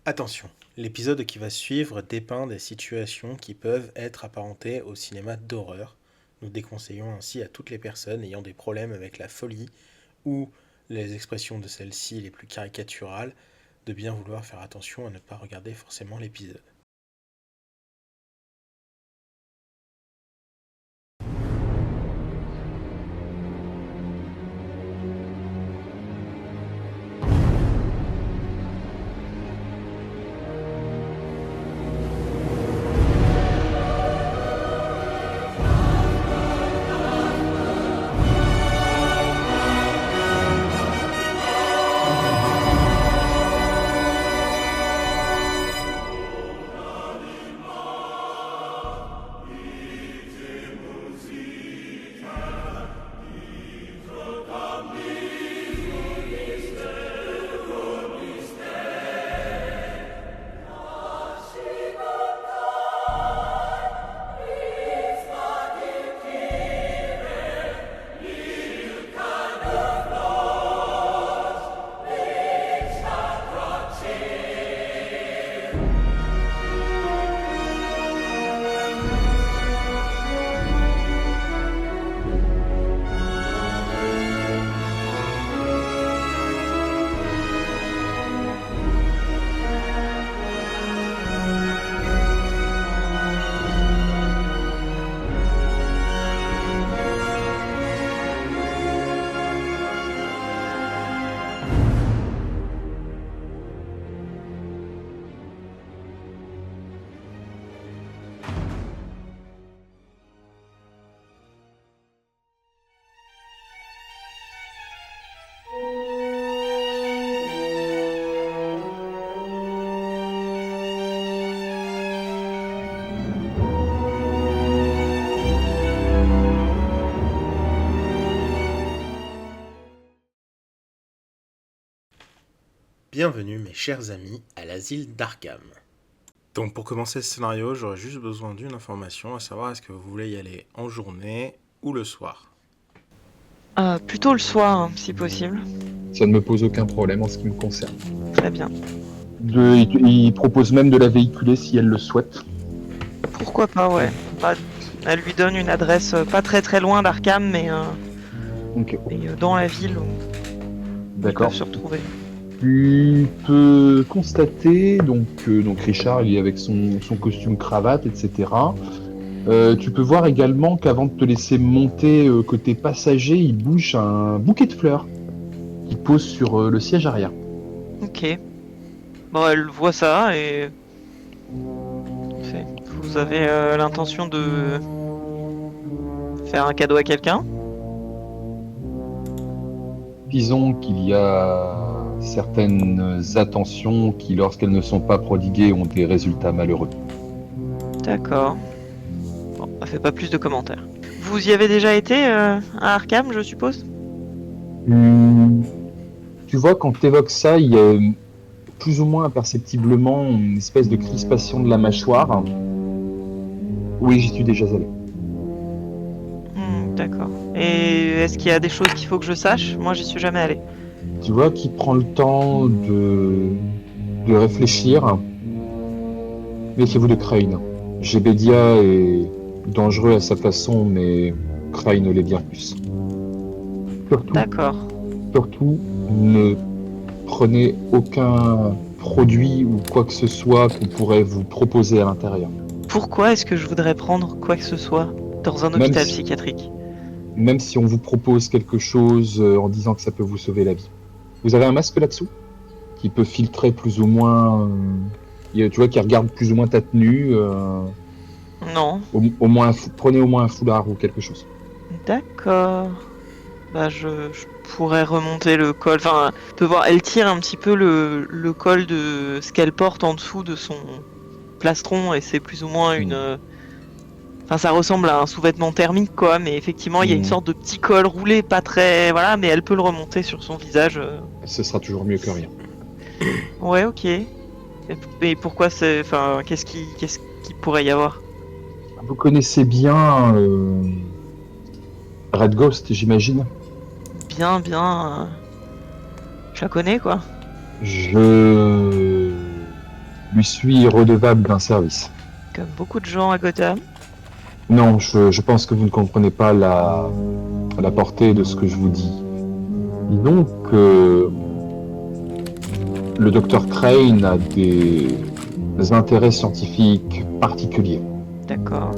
Attention, l'épisode qui va suivre dépeint des situations qui peuvent être apparentées au cinéma d'horreur. Nous déconseillons ainsi à toutes les personnes ayant des problèmes avec la folie ou les expressions de celle-ci les plus caricaturales de bien vouloir faire attention à ne pas regarder forcément l'épisode. Bienvenue mes chers amis à l'asile d'Arkham. Donc pour commencer ce scénario, j'aurais juste besoin d'une information, à savoir est-ce que vous voulez y aller en journée ou le soir. Plutôt le soir, hein, si possible. Ça ne me pose aucun problème en ce qui me concerne. Très bien. Il propose même de la véhiculer si elle le souhaite. Pourquoi pas, ouais. Bah, elle lui donne une adresse pas très très loin d'Arkham, mais Ok, dans la ville où ils d'accord. peuvent se retrouver. Tu peux constater, donc Richard, il est avec son costume cravate, etc. Tu peux voir également qu'avant de te laisser monter côté passager, il bouge un bouquet de fleurs qui pose sur le siège arrière. Ok. Bon, elle voit ça et... Vous avez l'intention de faire un cadeau à quelqu'un? Disons qu'il y a certaines attentions qui, lorsqu'elles ne sont pas prodiguées, ont des résultats malheureux. D'accord. Bon, ça fait pas plus de commentaires. Vous y avez déjà été à Arkham, je suppose? Tu vois, quand tu évoques ça, il y a plus ou moins imperceptiblement une espèce de crispation de la mâchoire. Oui, j'y suis déjà allé. D'accord. Et est-ce qu'il y a des choses qu'il faut que je sache? Moi, j'y suis jamais allé. Tu vois qu'il prend le temps de réfléchir. Méfiez-vous de Crane. Jebedia est dangereux à sa façon, mais Crane l'est bien plus. D'accord. Surtout, ne prenez aucun produit ou quoi que ce soit qu'on pourrait vous proposer à l'intérieur. Pourquoi est-ce que je voudrais prendre quoi que ce soit dans un hôpital psychiatrique? Même si on vous propose quelque chose en disant que ça peut vous sauver la vie. Vous avez un masque là-dessous qui peut filtrer plus ou moins... tu vois, qui regarde plus ou moins ta tenue. Non. Prenez au moins un foulard ou quelque chose. D'accord. Bah je pourrais remonter le col. Enfin, tu peux voir, elle tire un petit peu le col de ce qu'elle porte en dessous de son plastron et c'est plus ou moins une... Enfin, ça ressemble à un sous-vêtement thermique, quoi, mais effectivement, il y a une sorte de petit col roulé, pas très... Voilà, mais elle peut le remonter sur son visage. Ce sera toujours mieux que rien. Ouais, ok. Mais pourquoi c'est... Enfin, qu'est-ce qui pourrait y avoir? Vous connaissez bien Red Ghost, j'imagine? Bien. Je la connais, quoi. Je lui suis redevable d'un service. Comme beaucoup de gens à Gotham. Non, je pense que vous ne comprenez pas la portée de ce que je vous dis. Disons que le docteur Crane a des intérêts scientifiques particuliers. D'accord.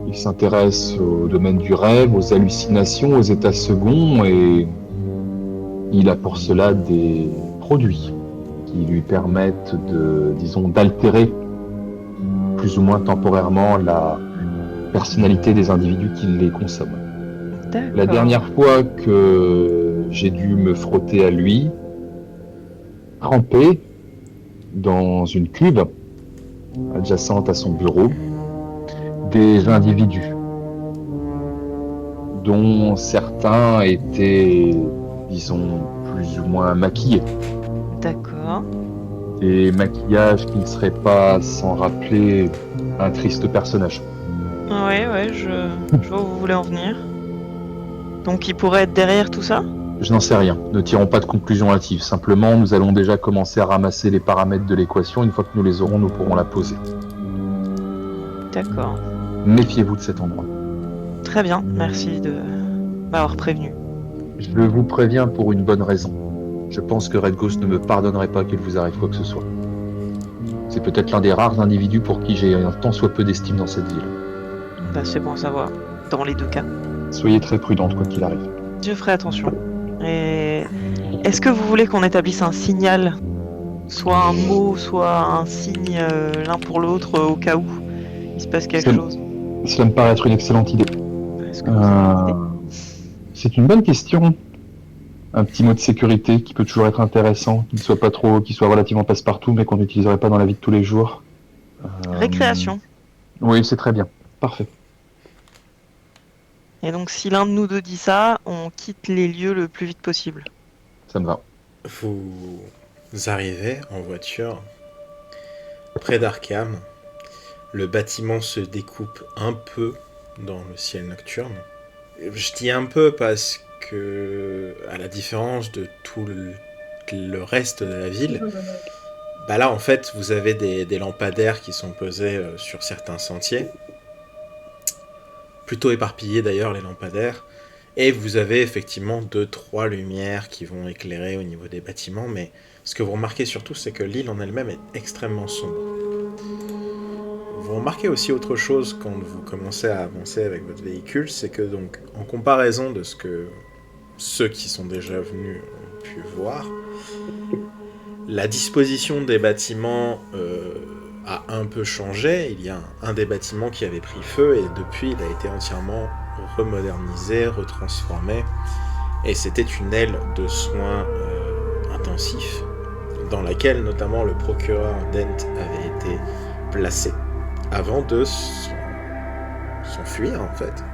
Il s'intéresse au domaine du rêve, aux hallucinations, aux états seconds, et il a pour cela des produits qui lui permettent d'altérer plus ou moins temporairement la personnalité des individus qui les consomment. D'accord. La dernière fois que j'ai dû me frotter à lui, trempé dans une cuve adjacente à son bureau, des individus dont certains étaient, disons, plus ou moins maquillés. D'accord. Des maquillages qui ne seraient pas sans rappeler un triste personnage. Ouais, je vois où vous voulez en venir. Donc il pourrait être derrière tout ça? Je n'en sais rien, ne tirons pas de conclusion hâtive. Simplement, nous allons déjà commencer à ramasser les paramètres de l'équation. Une fois que nous les aurons, nous pourrons la poser. D'accord. Méfiez-vous de cet endroit. Très bien, merci de m'avoir prévenu. Je vous préviens pour une bonne raison. Je pense que Red Ghost ne me pardonnerait pas qu'il vous arrive quoi que ce soit. C'est peut-être l'un des rares individus pour qui j'ai un tant soit peu d'estime dans cette ville. Bah, c'est bon à savoir, dans les deux cas. Soyez très prudente quoi qu'il arrive. Je ferai attention. Et est-ce que vous voulez qu'on établisse un signal? Soit un mot, soit un signe l'un pour l'autre au cas où il se passe quelque chose. Cela me paraît être une excellente idée. Est-ce que vous avez une idée? C'est une bonne question. Un petit mot de sécurité qui peut toujours être intéressant, qui soit relativement passe-partout, mais qu'on n'utiliserait pas dans la vie de tous les jours. Récréation. Oui, c'est très bien. Parfait. Et donc si l'un de nous deux dit ça, on quitte les lieux le plus vite possible. Ça me va. Vous arrivez en voiture près d'Arkham. Le bâtiment se découpe un peu dans le ciel nocturne. Je dis un peu parce que, à la différence de tout le reste de la ville, bah là en fait vous avez des lampadaires qui sont posés sur certains sentiers. Plutôt éparpillés d'ailleurs les lampadaires. Et vous avez effectivement 2-3 lumières qui vont éclairer au niveau des bâtiments, mais ce que vous remarquez surtout, c'est que l'île en elle-même est extrêmement sombre. Vous remarquez aussi autre chose quand vous commencez à avancer avec votre véhicule, c'est que donc, en comparaison de ce que ceux qui sont déjà venus ont pu voir, la disposition des bâtiments a un peu changé. Il y a un des bâtiments qui avait pris feu et depuis il a été entièrement remodernisé, retransformé, et c'était une aile de soins intensifs dans laquelle notamment le procureur Dent avait été placé avant de s'enfuir en fait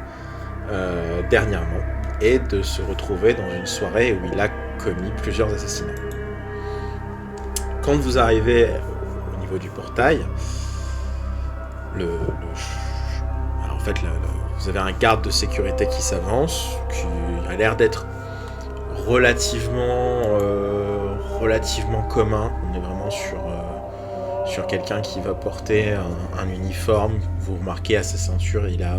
dernièrement et de se retrouver dans une soirée où il a commis plusieurs assassinats. Quand vous arrivez au niveau du portail, alors en fait vous avez un garde de sécurité qui s'avance, qui a l'air d'être relativement commun. On est vraiment sur quelqu'un qui va porter un uniforme. Vous remarquez à sa ceinture, il a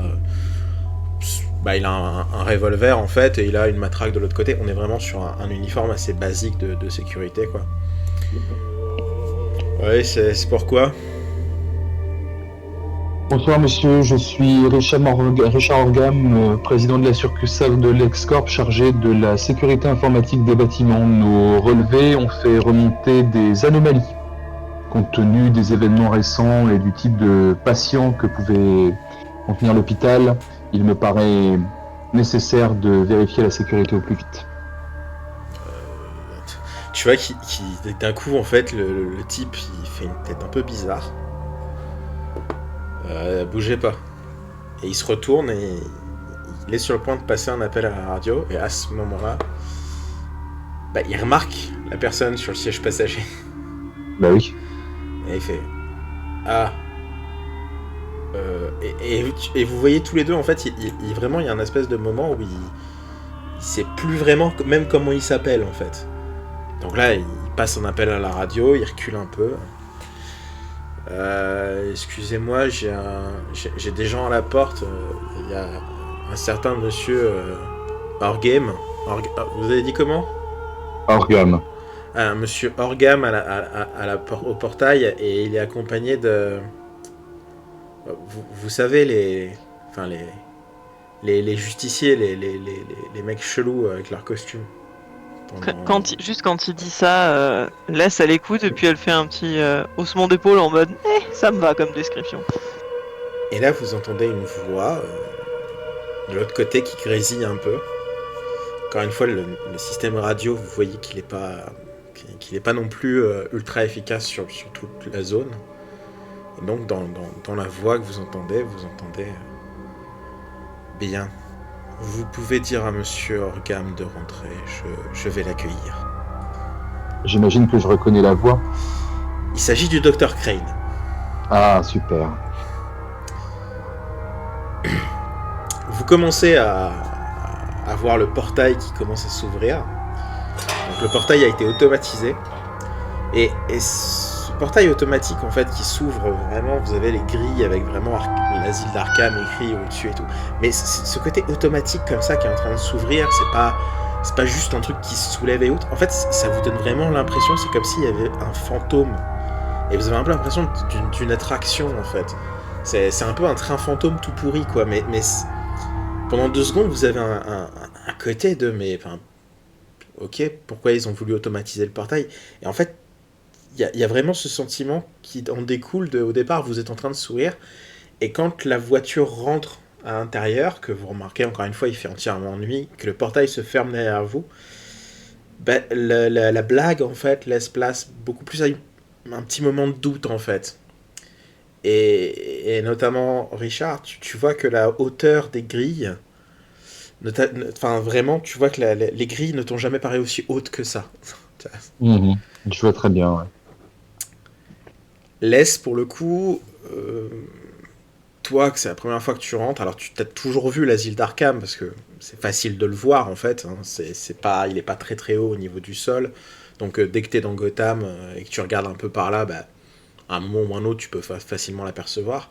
un revolver en fait, et il a une matraque de l'autre côté. On est vraiment sur un uniforme assez basique de sécurité, quoi. Ouais, c'est pourquoi. Bonsoir monsieur, je suis Richard Orgam, président de la succursale de l'Excorp chargé de la sécurité informatique des bâtiments. Nos relevés ont fait remonter des anomalies. Compte tenu des événements récents et du type de patient que pouvait contenir l'hôpital, il me paraît nécessaire de vérifier la sécurité au plus vite. Tu vois d'un coup, en fait, le type, il fait une tête un peu bizarre. Bougez pas. Et il se retourne et il est sur le point de passer un appel à la radio, et à ce moment-là, il remarque la personne sur le siège passager. Bah oui. Et il fait ah. Et vous voyez tous les deux, en fait, vraiment, il y a un espèce de moment où il sait plus vraiment même comment il s'appelle, en fait. Donc là, il passe un appel à la radio, il recule un peu. Excusez-moi, j'ai des gens à la porte. Il y a un certain monsieur Orgame. Vous avez dit comment? Orgam. Monsieur Orgam au portail, et il est accompagné de... Vous savez, enfin, les justiciers, les mecs chelous avec leurs costumes. Juste quand il dit ça, laisse elle écoute et puis elle fait un petit haussement d'épaule en mode ça me va comme description. Et là, vous entendez une voix de l'autre côté qui grésille un peu. Encore une fois, le système radio, vous voyez qu'il n'est pas non plus ultra efficace sur toute la zone. Et donc, dans la voix que vous entendez bien. Vous pouvez dire à Monsieur Orgam de rentrer, je vais l'accueillir. J'imagine que je reconnais la voix. Il s'agit du Dr Crane. Ah, super. Vous commencez à voir le portail qui commence à s'ouvrir. Donc le portail a été automatisé. Et ce portail automatique en fait qui s'ouvre vraiment, vous avez les grilles avec vraiment l'asile d'Arkham écrit au-dessus et tout. Mais ce côté automatique comme ça qui est en train de s'ouvrir, c'est pas juste un truc qui se soulève et autres. En fait, ça vous donne vraiment l'impression, c'est comme s'il y avait un fantôme. Et vous avez un peu l'impression d'une attraction en fait. C'est un peu un train fantôme tout pourri quoi. Mais pendant 2 secondes, vous avez un côté de ok, pourquoi ils ont voulu automatiser le portail? Et en fait, il y a vraiment ce sentiment qui en découle au départ, vous êtes en train de sourire, et quand la voiture rentre à l'intérieur, que vous remarquez encore une fois, il fait entièrement nuit, que le portail se ferme derrière vous, la blague en fait laisse place beaucoup plus à un petit moment de doute en fait. Et notamment, Richard, tu vois que la hauteur des grilles, enfin vraiment, tu vois que les grilles ne t'ont jamais paru aussi hautes que ça. Je vois très bien, ouais. Laisse pour le coup, toi que c'est la première fois que tu rentres, alors tu t'as toujours vu l'asile d'Arkham parce que c'est facile de le voir en fait, hein, il est pas très très haut au niveau du sol, donc dès que t'es dans Gotham et que tu regardes un peu par là, à un moment ou un autre tu peux facilement l'apercevoir.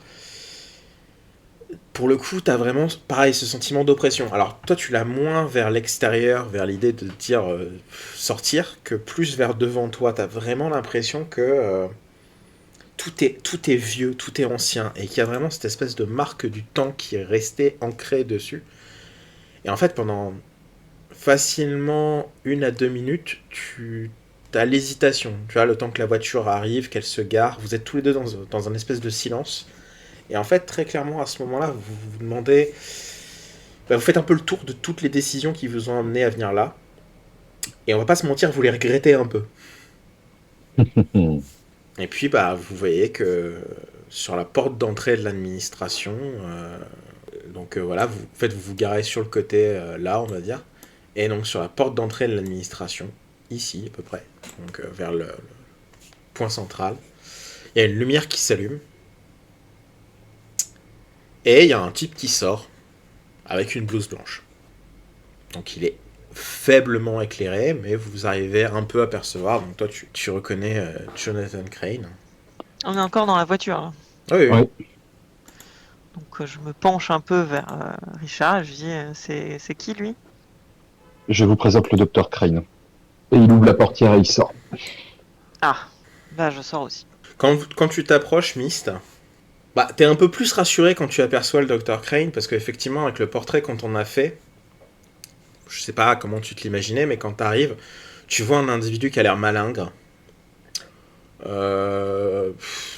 Pour le coup, t'as vraiment pareil ce sentiment d'oppression. Alors toi tu l'as moins vers l'extérieur, vers l'idée de dire sortir, que plus vers devant toi. T'as vraiment l'impression que tout est vieux, tout est ancien, et qu'il y a vraiment cette espèce de marque du temps qui est restée ancrée dessus. Et en fait, pendant facilement 1 à 2 minutes, tu as l'hésitation. Tu as le temps que la voiture arrive, qu'elle se gare. Vous êtes tous les deux dans un espèce de silence. Et en fait, très clairement, à ce moment-là, vous vous demandez... vous faites un peu le tour de toutes les décisions qui vous ont amené à venir là. Et on va pas se mentir, vous les regrettez un peu. Et puis, vous voyez que sur la porte d'entrée de l'administration, voilà, vous vous garez sur le côté là, on va dire. Et donc, sur la porte d'entrée de l'administration, ici à peu près, donc vers le point central, il y a une lumière qui s'allume. Et il y a un type qui sort avec une blouse blanche. Donc, il est faiblement éclairé, mais vous arrivez un peu à percevoir. Donc toi, tu reconnais Jonathan Crane. On est encore dans la voiture. Là. Oui. Donc je me penche un peu vers Richard et je dis c'est qui lui? Je vous présente le Dr Crane. Et il ouvre la portière et il sort. Ah, je sors aussi. Quand tu t'approches, Myst, t'es un peu plus rassuré quand tu aperçois le Dr Crane, parce qu'effectivement, avec le portrait qu'on t'en a fait, je sais pas comment tu te l'imaginais, mais quand t'arrives, tu vois un individu qui a l'air malingre.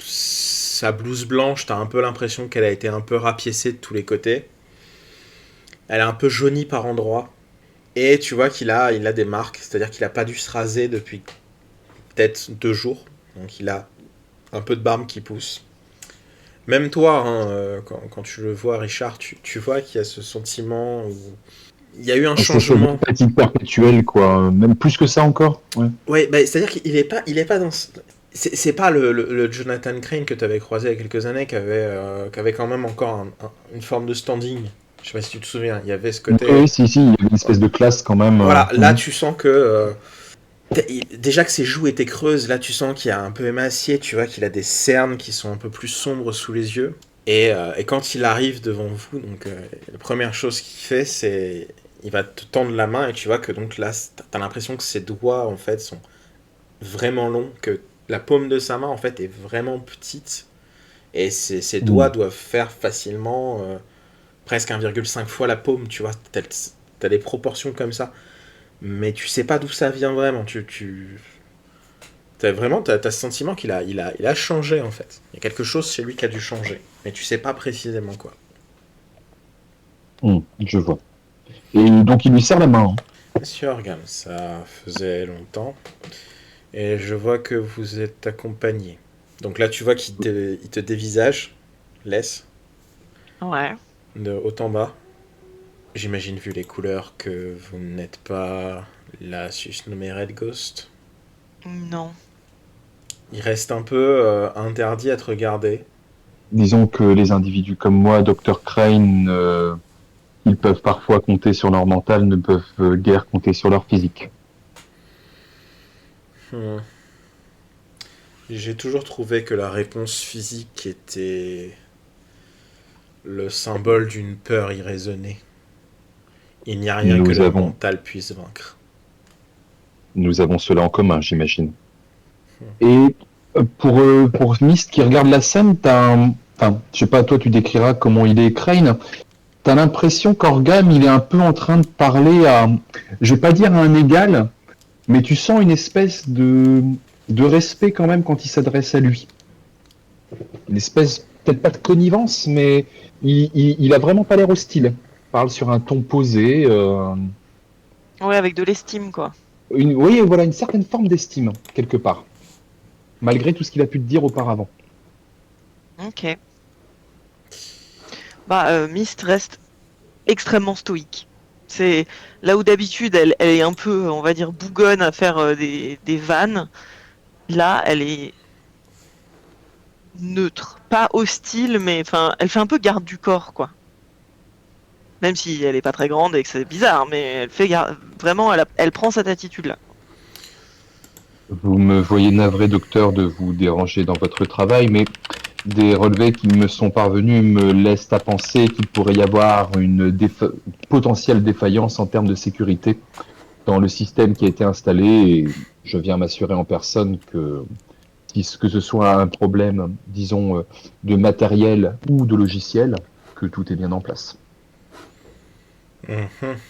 Sa blouse blanche, t'as un peu l'impression qu'elle a été un peu rapiécée de tous les côtés. Elle est un peu jaunie par endroits. Et tu vois qu'il a des marques, c'est-à-dire qu'il a pas dû se raser depuis peut-être 2 jours. Donc il a un peu de barbe qui pousse. Même toi, quand tu le vois, Richard, tu vois qu'il y a ce sentiment où il y a eu un changement. C'est une perpétuelle, quoi. Même plus que ça encore. Ouais, c'est-à-dire qu'il est pas dans... C'est pas le Jonathan Crane que tu avais croisé il y a quelques années, qui avait quand même encore une forme de standing. Je sais pas si tu te souviens, il y avait ce côté... Oui, si, il y avait une espèce de classe quand même. Voilà, là tu sens que Déjà que ses joues étaient creuses, là tu sens qu'il est un peu émacié, tu vois qu'il a des cernes qui sont un peu plus sombres sous les yeux. Et quand il arrive devant vous, donc la première chose qu'il fait, c'est il va te tendre la main et tu vois que donc là, t'as l'impression que ses doigts en fait sont vraiment longs, que la paume de sa main en fait est vraiment petite et ses doigts Mm. doivent faire facilement presque 1,5 fois la paume, tu vois. T'as des proportions comme ça, mais tu sais pas d'où ça vient vraiment. T'as ce sentiment il a changé en fait. Il y a quelque chose chez lui qui a dû changer, mais tu sais pas précisément quoi. Je vois. Et donc il lui serre la main, hein. Monsieur Orgam, ça faisait longtemps, et je vois que vous êtes accompagné. Donc là, tu vois il te dévisage, laisse, Ouais. de haut en bas. J'imagine, vu les couleurs, que vous n'êtes pas la susnommée Red Ghost. Non. Il reste un peu interdit à te regarder. Disons que les individus comme moi, Dr. Crane, ils peuvent parfois compter sur leur mental, ne peuvent guère compter sur leur physique. Hmm. J'ai toujours trouvé que la réponse physique était le symbole d'une peur irraisonnée. Il n'y a rien que Nous le avons, mental puisse vaincre. nous avons cela en commun, j'imagine. Et pour Mist qui regarde la scène, enfin, je sais pas, toi tu décriras comment il est Crane. T'as l'impression qu'Orgam, il est un peu en train de parler à, je vais pas dire à un égal, mais tu sens une espèce de respect quand même quand il s'adresse à lui. Une espèce, peut-être pas de connivence, mais il a vraiment pas l'air hostile. Il parle sur un ton posé, Ouais, avec de l'estime, quoi. oui, voilà, une certaine forme d'estime, quelque part, malgré tout ce qu'il a pu te dire auparavant. Ok. Mist reste extrêmement stoïque. C'est là où d'habitude elle est un peu, on va dire, bougonne à faire des vannes. Là, elle est neutre, pas hostile, mais enfin, elle fait un peu garde du corps, quoi. Même si elle est pas très grande et que c'est bizarre, mais elle fait vraiment, elle prend cette attitude-là. Vous me voyez navré, docteur, de vous déranger dans votre travail, mais des relevés qui me sont parvenus me laissent à penser qu'il pourrait y avoir une potentielle défaillance en termes de sécurité dans le système qui a été installé et je viens m'assurer en personne que ce soit un problème, disons, de matériel ou de logiciel, que tout est bien en place. Mhm.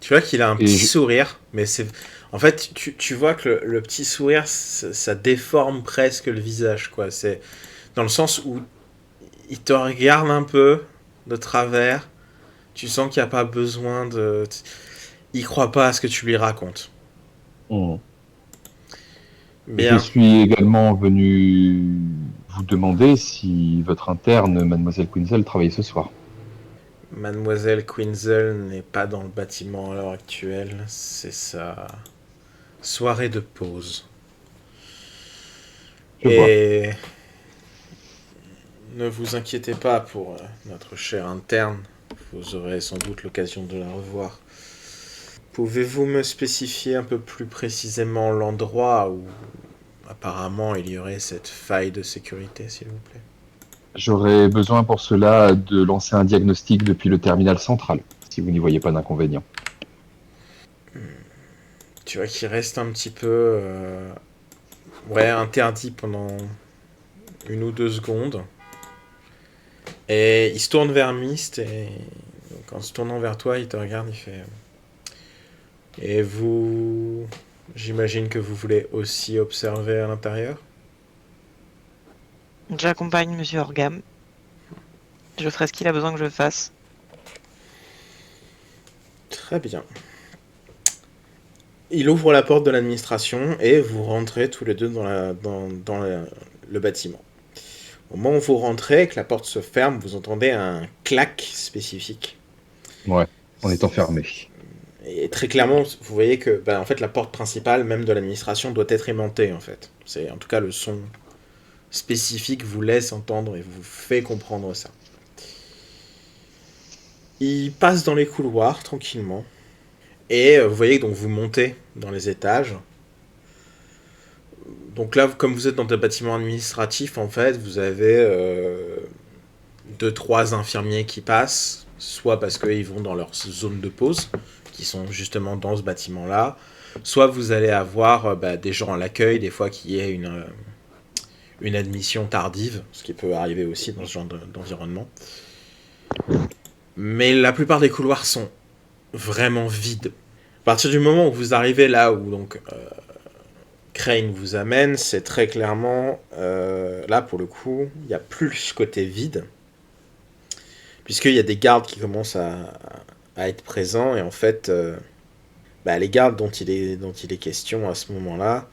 Tu vois qu'il a un Et petit je, sourire, mais c'est. En fait, tu vois que le petit sourire, ça déforme presque le visage, quoi. C'est dans le sens où il te regarde un peu de travers. Tu sens qu'il n'y a pas besoin de. Il croit pas à ce que tu lui racontes. je Bien. suis également venu vous demander si votre interne, mademoiselle Quinzel, travaille ce soir. Mademoiselle Quinzel n'est pas dans le bâtiment à l'heure actuelle. C'est sa soirée de pause. Je vois. Et ne vous inquiétez pas pour notre chère interne. Vous aurez sans doute l'occasion de la revoir. Pouvez-vous me spécifier un peu plus précisément l'endroit où apparemment il y aurait cette faille de sécurité, s'il vous plaît? J'aurais besoin pour cela de lancer un diagnostic depuis le terminal central, si vous n'y voyez pas d'inconvénient. Tu vois qu'il reste un petit peu ouais, interdit pendant 1 ou 2 secondes. Et il se tourne vers Myst et donc, en se tournant vers toi, il te regarde, il fait et vous, j'imagine que vous voulez aussi observer à l'intérieur? J'accompagne Monsieur Orgam. Je ferai ce qu'il a besoin que je fasse. Très bien. Il ouvre la porte de l'administration et vous rentrez tous les deux le bâtiment. Au moment où vous rentrez, que la porte se ferme, vous entendez un clac spécifique. Ouais, on est enfermé. Et très clairement, vous voyez que en fait, la porte principale, même de l'administration, doit être aimantée. En fait. C'est, en tout cas, le son spécifique vous laisse entendre et vous fait comprendre ça. Il passe dans les couloirs tranquillement. Et vous voyez que donc vous montez dans les étages. Donc là, comme vous êtes dans un bâtiment administratif, en fait, vous avez 2-3 infirmiers qui passent, soit parce qu'ils vont dans leur zone de pause, qui sont justement dans ce bâtiment-là, soit vous allez avoir des gens à l'accueil, des fois qu'il y ait une admission tardive, ce qui peut arriver aussi dans ce genre d'environnement. Mais la plupart des couloirs sont vraiment vides. À partir du moment où vous arrivez là où donc Crane vous amène, c'est très clairement là pour le coup, il n'y a plus ce côté vide, puisqu'il y a des gardes qui commencent à être présents et en fait, les gardes dont il est question à ce moment-là,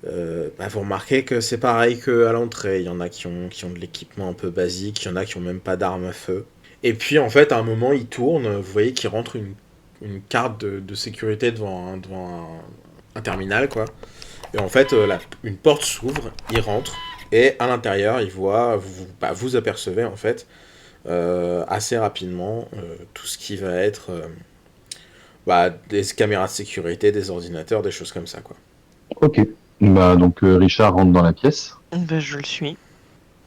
vous remarquez que c'est pareil qu'à l'entrée. Il y en a qui ont de l'équipement un peu basique, il y en a qui ont même pas d'armes à feu. Et puis en fait, à un moment, il tourne, vous voyez qu'il rentre une carte de sécurité devant un terminal, quoi. Et en fait, une porte s'ouvre, il rentre, et à l'intérieur, il voit, vous apercevez en fait, assez rapidement, tout ce qui va être des caméras de sécurité, des ordinateurs, des choses comme ça, quoi. Ok. Donc Richard rentre dans la pièce. Je le suis.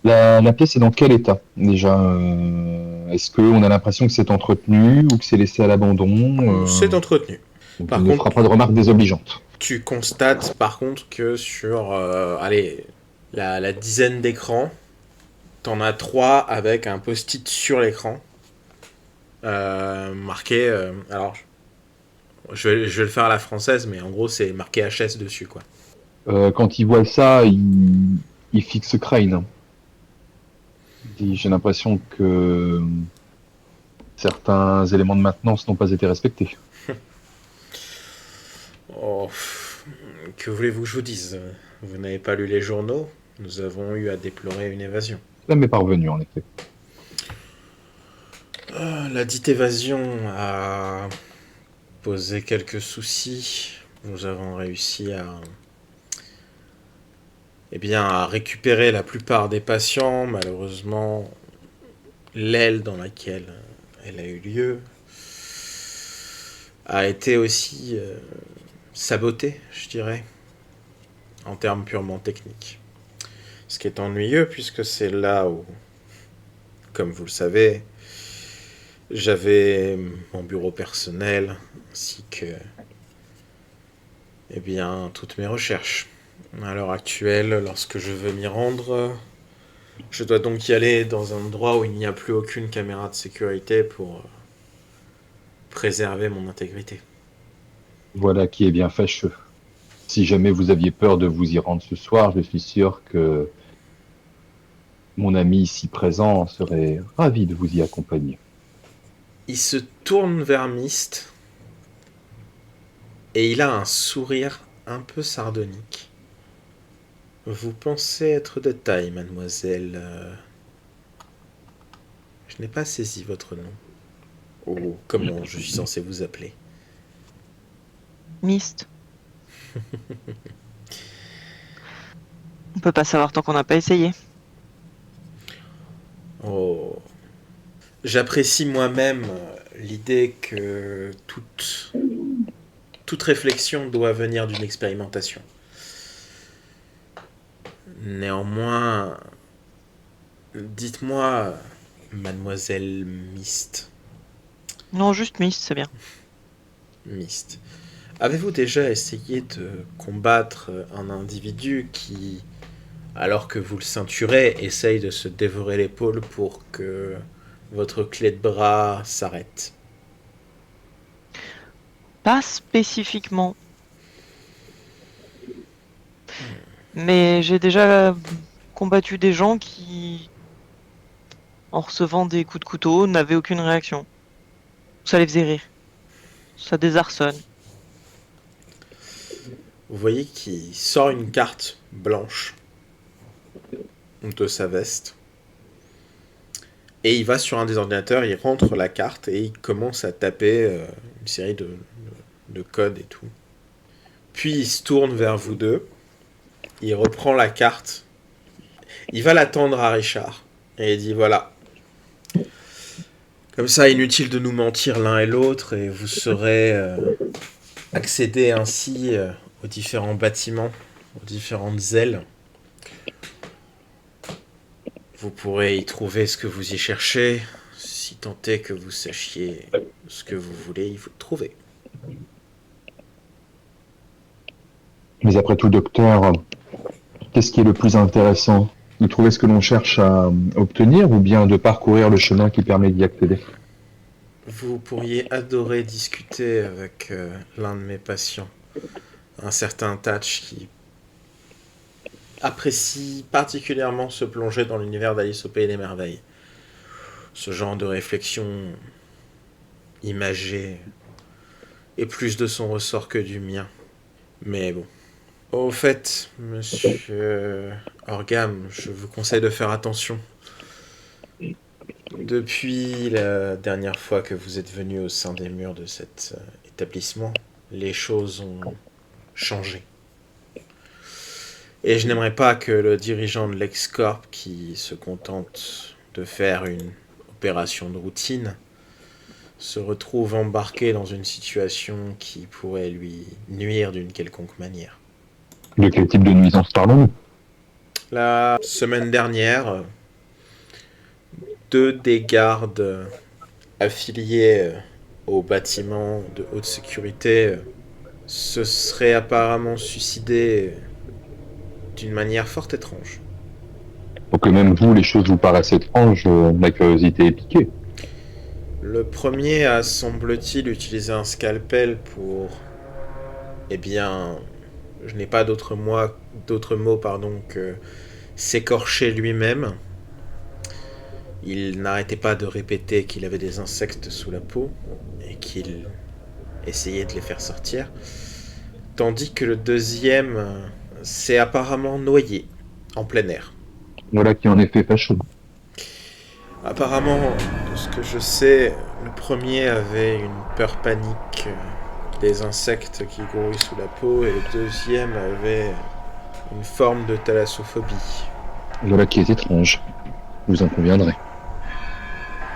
La pièce est dans quel état déjà Est-ce qu'on a l'impression que c'est entretenu ou que c'est laissé à l'abandon C'est entretenu. Donc Par on ne contre, fera pas de remarques désobligeantes. tu constates par contre que sur la dizaine d'écrans, t'en as 3 avec un post-it sur l'écran marqué. Alors, je vais le faire à la française, mais en gros, c'est marqué HS dessus, quoi. Quand il voit ça, il fixe Crane. J'ai l'impression que certains éléments de maintenance n'ont pas été respectés. Oh, que voulez-vous que je vous dise? Vous n'avez pas lu les journaux? Nous avons eu à déplorer une évasion. Ça m'est parvenu, en effet. La dite évasion a posé quelques soucis. Nous avons réussi à récupérer la plupart des patients. Malheureusement, l'aile dans laquelle elle a eu lieu a été aussi sabotée, je dirais, en termes purement techniques. Ce qui est ennuyeux, puisque c'est là où, comme vous le savez, j'avais mon bureau personnel, ainsi que toutes mes recherches. À l'heure actuelle, lorsque je veux m'y rendre, je dois donc y aller dans un endroit où il n'y a plus aucune caméra de sécurité pour préserver mon intégrité. Voilà qui est bien fâcheux. Si jamais vous aviez peur de vous y rendre ce soir, je suis sûr que mon ami ici présent serait ravi de vous y accompagner. Il se tourne vers Myst et il a un sourire un peu sardonique. Vous pensez être de taille, mademoiselle. Je n'ai pas saisi votre nom. Ou comment je suis censé vous appeler? Myst. On peut pas savoir tant qu'on n'a pas essayé. Oh. J'apprécie moi-même l'idée que toute réflexion doit venir d'une expérimentation. Néanmoins, dites-moi, mademoiselle Myst. Non, juste Myst, c'est bien. Myst. Avez-vous déjà essayé de combattre un individu qui, alors que vous le ceinturez, essaye de se dévorer l'épaule pour que votre clé de bras s'arrête? Pas spécifiquement. Mais j'ai déjà combattu des gens qui, en recevant des coups de couteau, n'avaient aucune réaction. Ça les faisait rire. Ça désarçonne. Vous voyez qu'il sort une carte blanche de sa veste. Et il va sur un des ordinateurs, il rentre la carte et il commence à taper une série de codes et tout. Puis il se tourne vers vous deux. Il reprend la carte. Il va la tendre à Richard. Et il dit voilà. Comme ça, inutile de nous mentir l'un et l'autre. Et vous saurez accéder ainsi aux différents bâtiments aux différentes ailes. Vous pourrez y trouver ce que vous y cherchez, si tant est que vous sachiez ce que vous voulez y trouver. Mais après tout, docteur, qu'est-ce qui est le plus intéressant? De trouver ce que l'on cherche à obtenir ou bien de parcourir le chemin qui permet d'y accéder? Vous pourriez adorer discuter avec l'un de mes patients, un certain Tatch qui apprécie particulièrement se plonger dans l'univers d'Alice au Pays des Merveilles. Ce genre de réflexion imagée est plus de son ressort que du mien. Mais bon. Au fait, monsieur Orgam, je vous conseille de faire attention. Depuis la dernière fois que vous êtes venu au sein des murs de cet établissement, les choses ont changé. Et je n'aimerais pas que le dirigeant de l'Excorp, qui se contente de faire une opération de routine, se retrouve embarqué dans une situation qui pourrait lui nuire d'une quelconque manière. De quel type de nuisance parlons-nous? La semaine dernière, 2 des gardes affiliés au bâtiment de haute sécurité se seraient apparemment suicidés d'une manière fort étrange. Pour que même vous, les choses vous paraissent étranges, la curiosité est piquée. Le premier a, semble-t-il, utilisé un scalpel pour... Eh bien, je n'ai pas d'autres mots, que s'écorcher lui-même. Il n'arrêtait pas de répéter qu'il avait des insectes sous la peau et qu'il essayait de les faire sortir. Tandis que le deuxième s'est apparemment noyé en plein air. Voilà qui est en effet fâcheux. Apparemment, de ce que je sais, le premier avait une peur panique des insectes qui grouillent sous la peau et le deuxième avait une forme de thalassophobie. Voilà qui est étrange. Vous en conviendrez.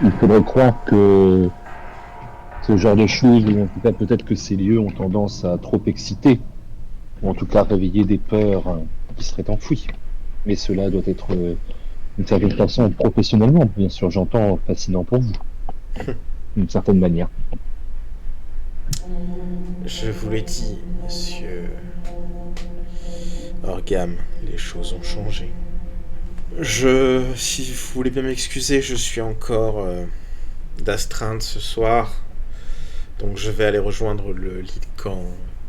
Il faudrait croire que ce genre de choses, ou en tout cas peut-être que ces lieux ont tendance à trop exciter, ou en tout cas réveiller des peurs qui seraient enfouies. Mais cela doit être d'une certaine façon professionnellement, bien sûr, j'entends, fascinant pour vous, d'une certaine manière. Je vous l'ai dit, monsieur Orgam, les choses ont changé. Si vous voulez bien m'excuser, je suis encore d'astreinte ce soir. Donc je vais aller rejoindre le lit de camp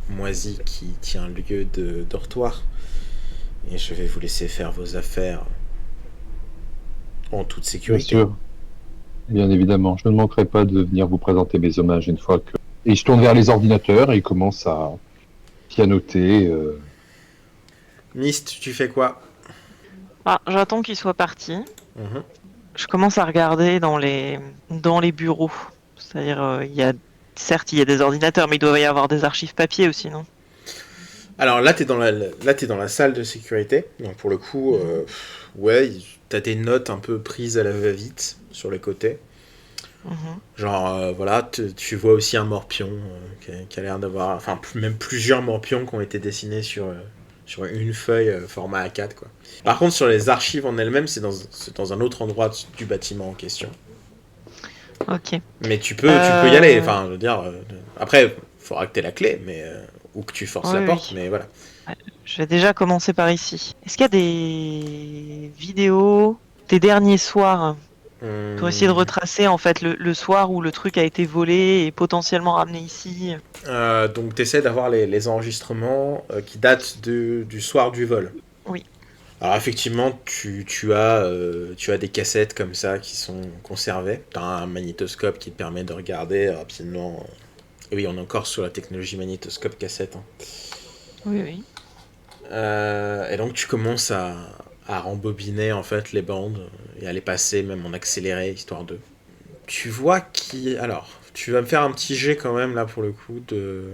moisi qui tient lieu de dortoir. Et je vais vous laisser faire vos affaires en toute sécurité. Bien sûr, bien évidemment. Je ne manquerai pas de venir vous présenter mes hommages une fois que... Et il se tourne vers les ordinateurs et il commence à pianoter. Myst, tu fais quoi? J'attends qu'il soit parti. Mhm. Je commence à regarder dans les bureaux. C'est-à-dire, certes, il y a des ordinateurs, mais il doit y avoir des archives papier aussi, non? Alors là, t'es dans la salle de sécurité. Donc pour le coup, ouais, t'as des notes un peu prises à la va-vite sur les côtés. Mhm. Genre, voilà, tu vois aussi un morpion qui a l'air d'avoir... Enfin, même plusieurs morpions qui ont été dessinés sur une feuille format A4, quoi. Par contre, sur les archives en elles-mêmes, c'est dans un autre endroit du bâtiment en question. Ok. Mais tu peux y aller. Enfin, je veux dire... après, il faudra que t'aies la clé, mais... ou que tu forces la porte, mais voilà. Je vais déjà commencer par ici. Est-ce qu'il y a des vidéos des derniers soirs pour essayer de retracer en fait le soir où le truc a été volé et potentiellement ramené ici? Donc tu essaies d'avoir les enregistrements qui datent du soir du vol. Oui. Alors effectivement, tu as des cassettes comme ça qui sont conservées. Tu as un magnétoscope qui te permet de regarder rapidement. Et oui, on est encore sur la technologie magnétoscope cassette. Hein. Oui, oui. Et donc tu commences à rembobiner en fait les bandes et à les passer même en accéléré histoire de... Tu vois qui... Alors, tu vas me faire un petit jet quand même là pour le coup de...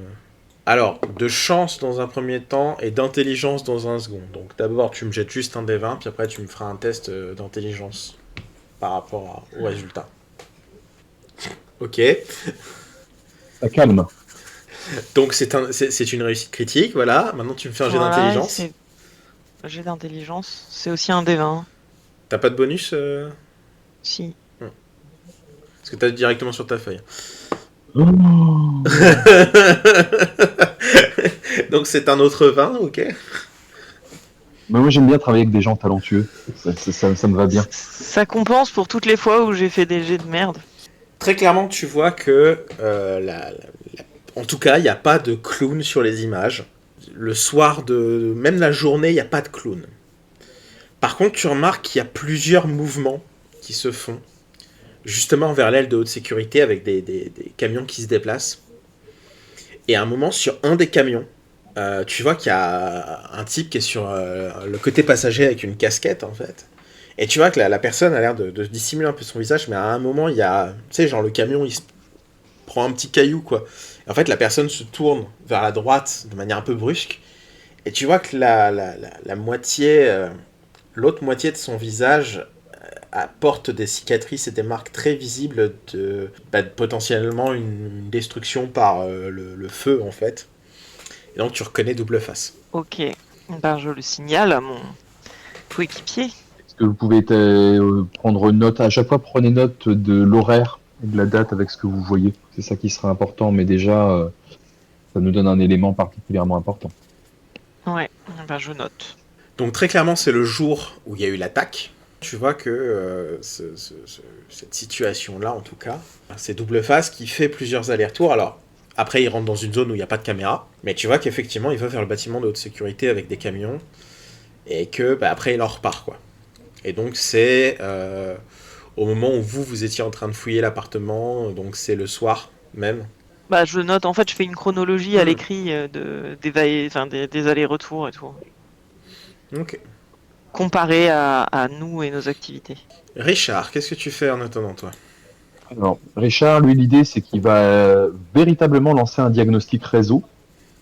Alors, de chance dans un premier temps et d'intelligence dans un second. Donc d'abord tu me jettes juste un des 20 puis après tu me feras un test d'intelligence par rapport au résultat. Ok. Ça calme. Donc c'est une réussite critique, voilà. Maintenant tu me fais un jet d'intelligence. Jet d'intelligence. C'est aussi un D20. T'as pas de bonus Si. Parce que t'as directement sur ta feuille. Oh. Donc c'est un autre 20, ok. Mais moi, j'aime bien travailler avec des gens talentueux. Ça me va bien. Ça compense pour toutes les fois où j'ai fait des jets de merde. Très clairement, tu vois que, en tout cas, il n'y a pas de clown sur les images. Le soir de même la journée, il n'y a pas de clown. Par contre, tu remarques qu'il y a plusieurs mouvements qui se font, justement vers l'aile de haute sécurité, avec des camions qui se déplacent. Et à un moment, sur un des camions, tu vois qu'il y a un type qui est sur le côté passager avec une casquette, en fait. Et tu vois que la personne a l'air de dissimuler un peu son visage, mais à un moment, il y a... Tu sais, genre le camion, il se prend un petit caillou, quoi. Et en fait, la personne se tourne vers la droite de manière un peu brusque. Et tu vois que la moitié... l'autre moitié de son visage apporte des cicatrices et des marques très visibles de potentiellement une destruction par le feu, en fait. Et donc, tu reconnais Double Face. Ok. Ben, je le signale à mon coéquipier. Est-ce que vous pouvez prendre note, à chaque fois prenez note de l'horaire et de la date avec ce que vous voyez. C'est ça qui sera important, mais déjà, ça nous donne un élément particulièrement important. Ouais. Ben, je note. Donc très clairement, c'est le jour où il y a eu l'attaque. Tu vois que cette situation-là, en tout cas, c'est Double Face qui fait plusieurs allers-retours. Alors, après, il rentre dans une zone où il n'y a pas de caméra. Mais tu vois qu'effectivement, il va vers le bâtiment de haute sécurité avec des camions. Et que, après, il en repart, quoi. Et donc, c'est au moment où vous étiez en train de fouiller l'appartement. Donc, c'est le soir même. Bah, je note, en fait, je fais une chronologie à l'écrit des allers-retours et tout. Ok. Comparé à nous et nos activités. Richard, qu'est-ce que tu fais en attendant, toi? Alors, Richard, lui, l'idée, c'est qu'il va véritablement lancer un diagnostic réseau,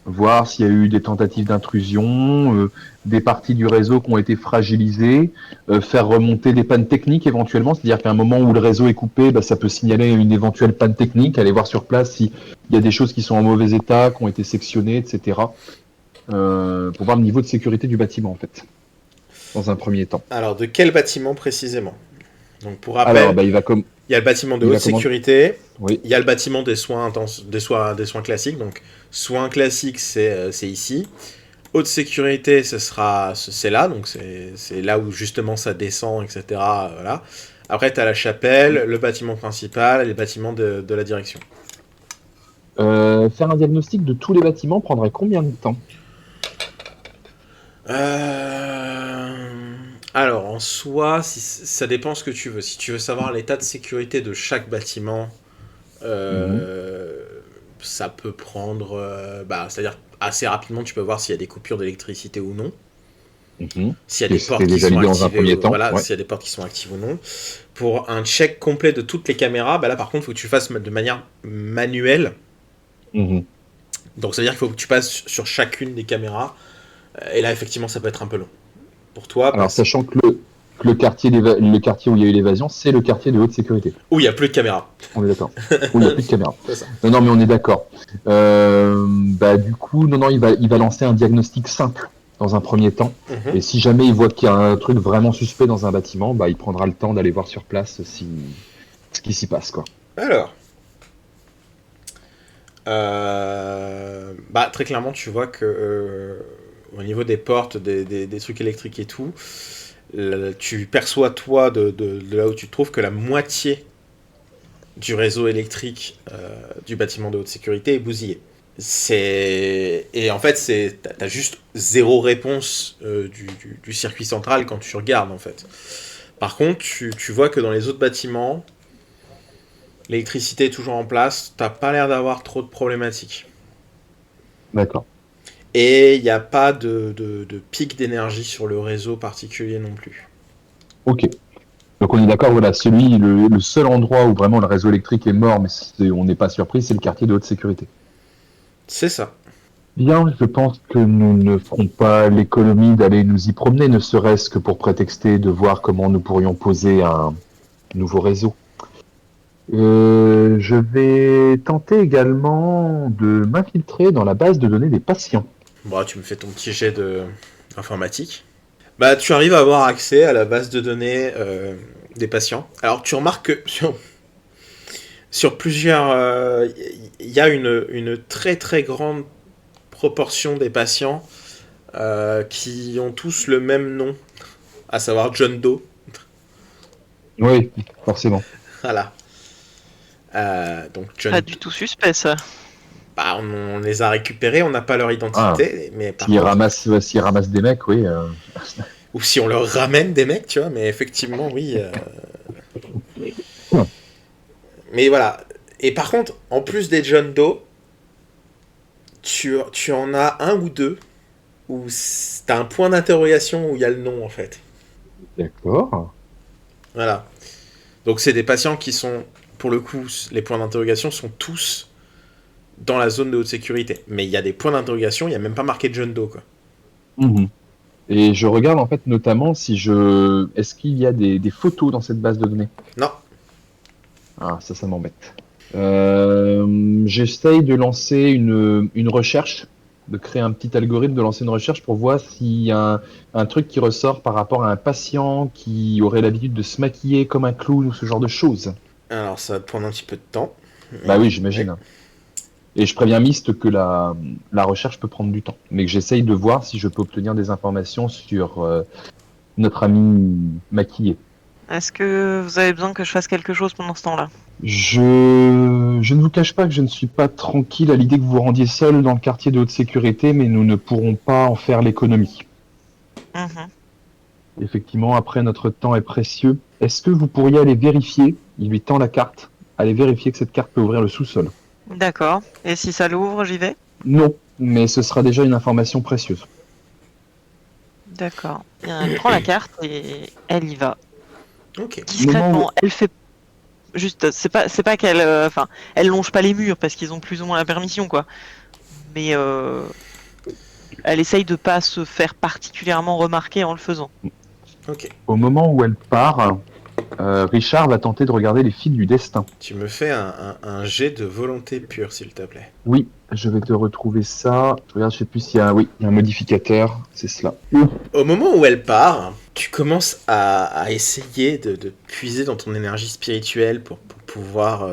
voir s'il y a eu des tentatives d'intrusion, des parties du réseau qui ont été fragilisées, faire remonter des pannes techniques éventuellement, c'est-à-dire qu'à un moment où le réseau est coupé, ça peut signaler une éventuelle panne technique, aller voir sur place s'il y a des choses qui sont en mauvais état, qui ont été sectionnées, etc., pour voir le niveau de sécurité du bâtiment, en fait, dans un premier temps. Alors, de quel bâtiment précisément? Donc, pour rappel, Alors, il y a le bâtiment de il haute va comment- sécurité, Oui. il y a le bâtiment des soins des soins classiques. Donc, soins classiques, c'est ici. Haute sécurité, c'est là, donc c'est là où justement ça descend, etc. Voilà. Après, tu as la chapelle, le bâtiment principal et les bâtiments de la direction. Faire un diagnostic de tous les bâtiments prendrait combien de temps? Alors, en soi, ça dépend ce que tu veux. Si tu veux savoir l'état de sécurité de chaque bâtiment, ça peut prendre... c'est-à-dire, assez rapidement, tu peux voir s'il y a des coupures d'électricité ou non. S'il y a des C'était portes qui déjà sont l'idée dans un activées, premier temps. voilà, Ouais. s'il y a des portes qui sont actives ou non. Pour un check complet de toutes les caméras, là, par contre, il faut que tu le fasses de manière manuelle. Mhm. Donc, ça veut dire qu'il faut que tu passes sur chacune des caméras. Et là, effectivement, ça peut être un peu long. Pour toi, Alors, sachant que le quartier où il y a eu l'évasion, c'est le quartier de haute sécurité. où il n'y a plus de caméras. On est d'accord. Où il n'y a plus de caméra. C'est ça. Non, mais on est d'accord. Du coup, non, il va lancer un diagnostic simple dans un premier temps. Mhm. Et si jamais il voit qu'il y a un truc vraiment suspect dans un bâtiment, il prendra le temps d'aller voir sur place ce qui s'y passe, quoi. Alors, très clairement, tu vois que au niveau des portes, des trucs électriques et tout, tu perçois, toi, de là où tu te trouves, que la moitié du réseau électrique du bâtiment de haute sécurité est bousillé. Et en fait, t'as juste zéro réponse du circuit central quand tu regardes, en fait. Par contre, tu vois que dans les autres bâtiments, l'électricité est toujours en place, t'as pas l'air d'avoir trop de problématiques. D'accord. Et il n'y a pas de pic d'énergie sur le réseau particulier non plus. Ok. Donc on est d'accord, voilà, le seul endroit où vraiment le réseau électrique est mort, mais on n'est pas surpris, c'est le quartier de haute sécurité. C'est ça. Bien, je pense que nous ne ferons pas l'économie d'aller nous y promener, ne serait-ce que pour prétexter de voir comment nous pourrions poser un nouveau réseau. Je vais tenter également de m'infiltrer dans la base de données des patients. Bon, tu me fais ton petit jet d'informatique. Bah, tu arrives à avoir accès à la base de données des patients. Alors, tu remarques que sur plusieurs... Il y a une très très grande proportion des patients qui ont tous le même nom, à savoir John Doe. Oui, forcément. Voilà. Donc Pas John, du tout suspect, ça. bah, on les a récupérés, on n'a pas leur Ah, identité, mais par s'ils contre, ramassent des mecs, oui. ou si on leur ramène des mecs, tu vois, mais effectivement, oui. Ouais. Mais voilà. Et par contre, en plus des John Doe, tu en as un ou deux où t'as un point d'interrogation où il y a le nom en fait. D'accord. Voilà. Donc c'est des patients qui sont, pour le coup, les points d'interrogation sont tous dans la zone de haute sécurité. Mais il y a des points d'interrogation, il n'y a même pas marqué John Doe, quoi. Mhm. Et je regarde en fait notamment si est-ce qu'il y a des photos dans cette base de données? Non. Ah, ça m'embête. J'essaye de lancer une recherche, de créer un petit algorithme, de lancer une recherche pour voir s'il y a un truc qui ressort par rapport à un patient qui aurait l'habitude de se maquiller comme un clown ou ce genre de choses. Alors ça va te prendre un petit peu de temps. Bah Mais oui, ouais. j'imagine. Et je préviens Myst que la recherche peut prendre du temps, mais que j'essaye de voir si je peux obtenir des informations sur notre ami maquillé. Est-ce que vous avez besoin que je fasse quelque chose pendant ce temps-là? Je ne vous cache pas que je ne suis pas tranquille à l'idée que vous vous rendiez seul dans le quartier de haute sécurité, mais nous ne pourrons pas en faire l'économie. Mhm. Effectivement, après, notre temps est précieux. Est-ce que vous pourriez aller vérifier, il lui tend la carte, aller vérifier que cette carte peut ouvrir le sous-sol? D'accord. Et si ça l'ouvre, j'y vais? Non, mais ce sera déjà une information précieuse. D'accord. Bien, elle prend la carte et elle y va. Ok. Au moment où... Discrètement, elle fait juste, c'est pas qu'elle, enfin, elle longe pas les murs parce qu'ils ont plus ou moins la permission, quoi. Mais elle essaye de pas se faire particulièrement remarquer en le faisant. Ok. Au moment où elle part, Richard va tenter de regarder les fils du destin. Tu me fais un jet de volonté pure, s'il te plaît. Oui, je vais te retrouver ça. Je regarde, je sais plus s'il y a, oui, il y a un modificateur, c'est cela. Au moment où elle part, tu commences à essayer de puiser dans ton énergie spirituelle pour pouvoir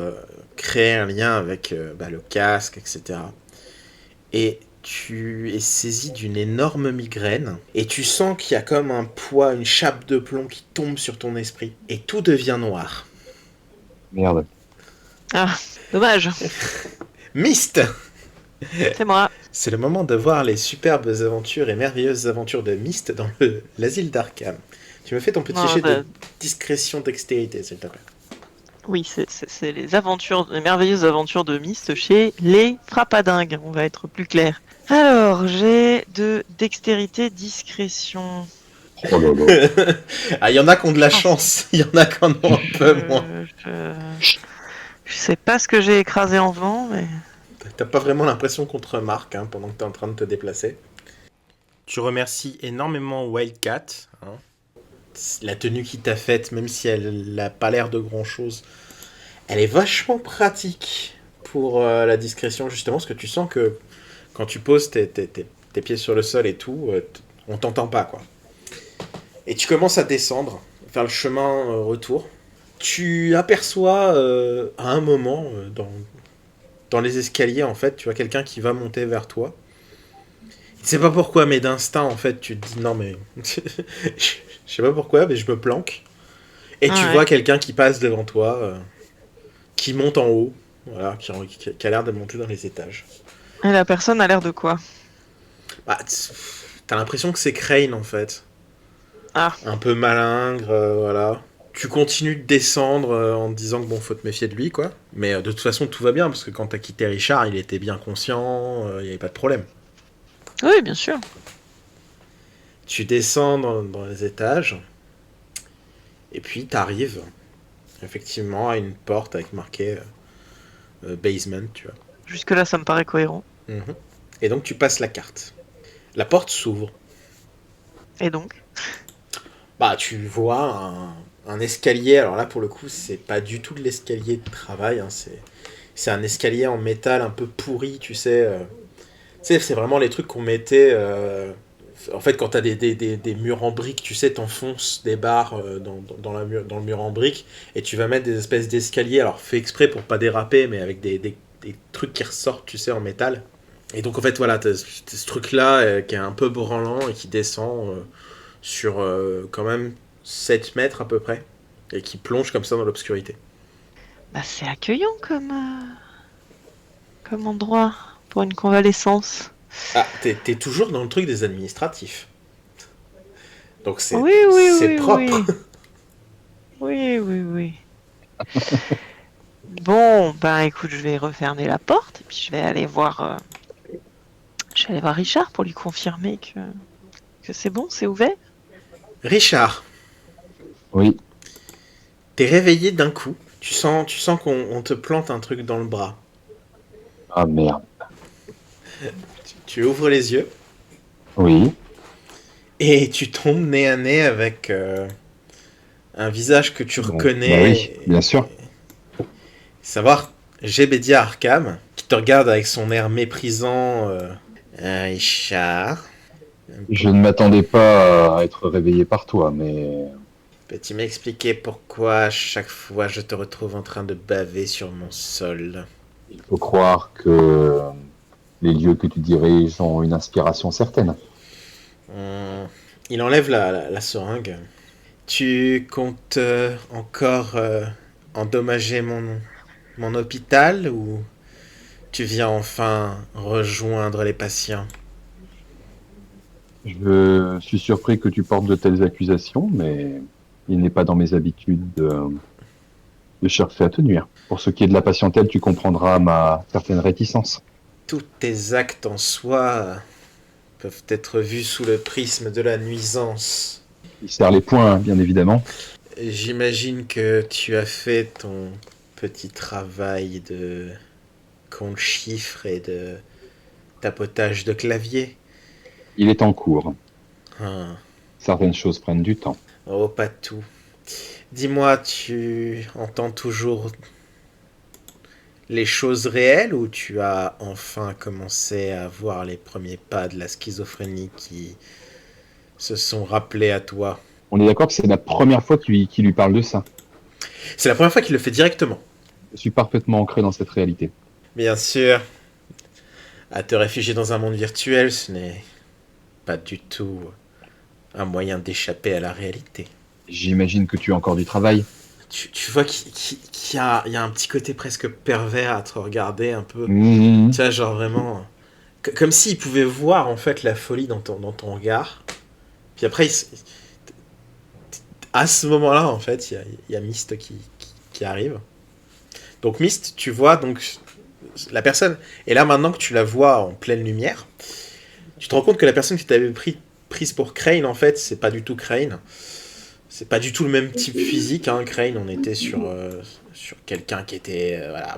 créer un lien avec le casque, etc. Et tu es saisi d'une énorme migraine et tu sens qu'il y a comme un poids, une chape de plomb qui tombe sur ton esprit et tout devient noir. Merde. Ah, dommage. Myst, C'est moi. c'est le moment de voir les superbes aventures et merveilleuses aventures de Myst dans l'asile d'Arkham. Tu me fais ton petit Non, jet de discrétion dextérité, s'il te plaît. oui, c'est les aventures, les merveilleuses aventures de Myst chez les Frappadingues. On va être plus clair. Alors, j'ai de dextérité, discrétion. Oh là là. Ah, il y en a qui ont de la Ah, chance, il y en a qui en ont un peu moins. Je sais pas ce que j'ai écrasé en vent, mais... T'as pas vraiment l'impression qu'on te remarque pendant que t'es en train de te déplacer. Tu remercies énormément Wildcat. La tenue qu'il t'a faite, même si elle n'a pas l'air de grand chose, elle est vachement pratique pour la discrétion, justement, parce que tu sens que quand tu poses tes pieds sur le sol et tout, on t'entend pas, quoi. Et tu commences à descendre, faire le chemin retour. Tu aperçois à un moment, dans les escaliers, en fait, tu vois quelqu'un qui va monter vers toi. Je sais pas pourquoi, mais d'instinct, en fait, tu te dis non, mais. Je sais pas pourquoi, mais je me planque. Et tu Ouais. vois quelqu'un qui passe devant toi, qui monte en haut, voilà, qui a l'air de monter dans les étages. Et la personne a l'air de quoi? Bah, t'as l'impression que c'est Crane, en fait. Ah, Un peu malingre, voilà. Tu continues de descendre en te disant que bon, faut te méfier de lui, quoi. Mais de toute façon, tout va bien, parce que quand t'as quitté Richard, il était bien conscient, il n'y avait pas de problème. oui, bien sûr. Tu descends dans les étages, et puis t'arrives effectivement à une porte avec marqué basement, tu vois. Jusque-là, ça me paraît cohérent. Mhm. Et donc tu passes la carte. La porte s'ouvre. Et donc? Bah, tu vois un escalier. Alors là, pour le coup, c'est pas du tout de l'escalier de travail. C'est un escalier en métal un peu pourri, tu sais. Tu sais, c'est vraiment les trucs qu'on mettait En fait, quand t'as des murs en briques, tu sais, t'enfonces des barres dans le mur en briques et tu vas mettre des espèces d'escaliers, alors fait exprès pour pas déraper, mais avec des trucs qui ressortent, tu sais, en métal. Et donc, en fait, voilà, t'as ce truc-là qui est un peu branlant et qui descend sur quand même 7 mètres à peu près et qui plonge comme ça dans l'obscurité. Bah, c'est accueillant comme endroit pour une convalescence. Ah, t'es toujours dans le truc des administratifs. Donc, Oui, oui, c'est oui, propre. oui. Oui, oui, oui. Bon, ben écoute, je vais refermer la porte et puis je vais aller voir Richard pour lui confirmer que c'est bon, c'est ouvert. Richard, Oui. t'es réveillé d'un coup. Tu sens qu'on te plante un truc dans le bras. Ah merde. Tu ouvres les yeux Oui. et tu tombes nez à nez avec un visage que tu Bah oui, reconnais. bien sûr. Savoir Jebedia Arkham, qui te regarde avec son air méprisant. Richard, Je ne m'attendais pas à être réveillé par toi, mais peux-tu m'expliquer pourquoi chaque fois je te retrouve en train de baver sur mon sol? il faut croire que les lieux que tu diriges ont une inspiration certaine. Hum, Il enlève la seringue. Tu comptes encore endommager mon hôpital ou tu viens enfin rejoindre les patients? Je suis surpris que tu portes de telles accusations, mais il n'est pas dans mes habitudes de chercher à te nuire. Pour ce qui est de la patientèle, tu comprendras ma certaine réticence. Tous tes actes en soi peuvent être vus sous le prisme de la nuisance. Il serre les poings, hein, bien évidemment. J'imagine que tu as fait ton petit travail de compte chiffres et de tapotage de clavier. Il est en cours. Ah. Certaines choses prennent du temps. Oh, pas tout. Dis-moi, tu entends toujours les choses réelles ou tu as enfin commencé à voir les premiers pas de la schizophrénie qui se sont rappelés à toi? On est d'accord que c'est la première fois qu'il lui parle de ça. C'est la première fois qu'il le fait directement. Je suis parfaitement ancré dans cette réalité. Bien sûr, à te réfugier dans un monde virtuel, ce n'est pas du tout un moyen d'échapper à la réalité. J'imagine que tu as encore du travail. Tu vois qu'il y a un petit côté presque pervers à te regarder un peu. Mmh. Tu vois, genre vraiment. Comme s'il pouvait voir en fait la folie dans ton regard. Puis après, à ce moment-là, en fait, il y a Myst qui arrive. Donc Myst, tu vois donc la personne. Et là, maintenant que tu la vois en pleine lumière, tu te rends compte que la personne qui t'avait prise pour Crane, en fait, c'est pas du tout Crane. C'est pas du tout le même type physique, hein. Crane, on était sur quelqu'un qui était voilà, un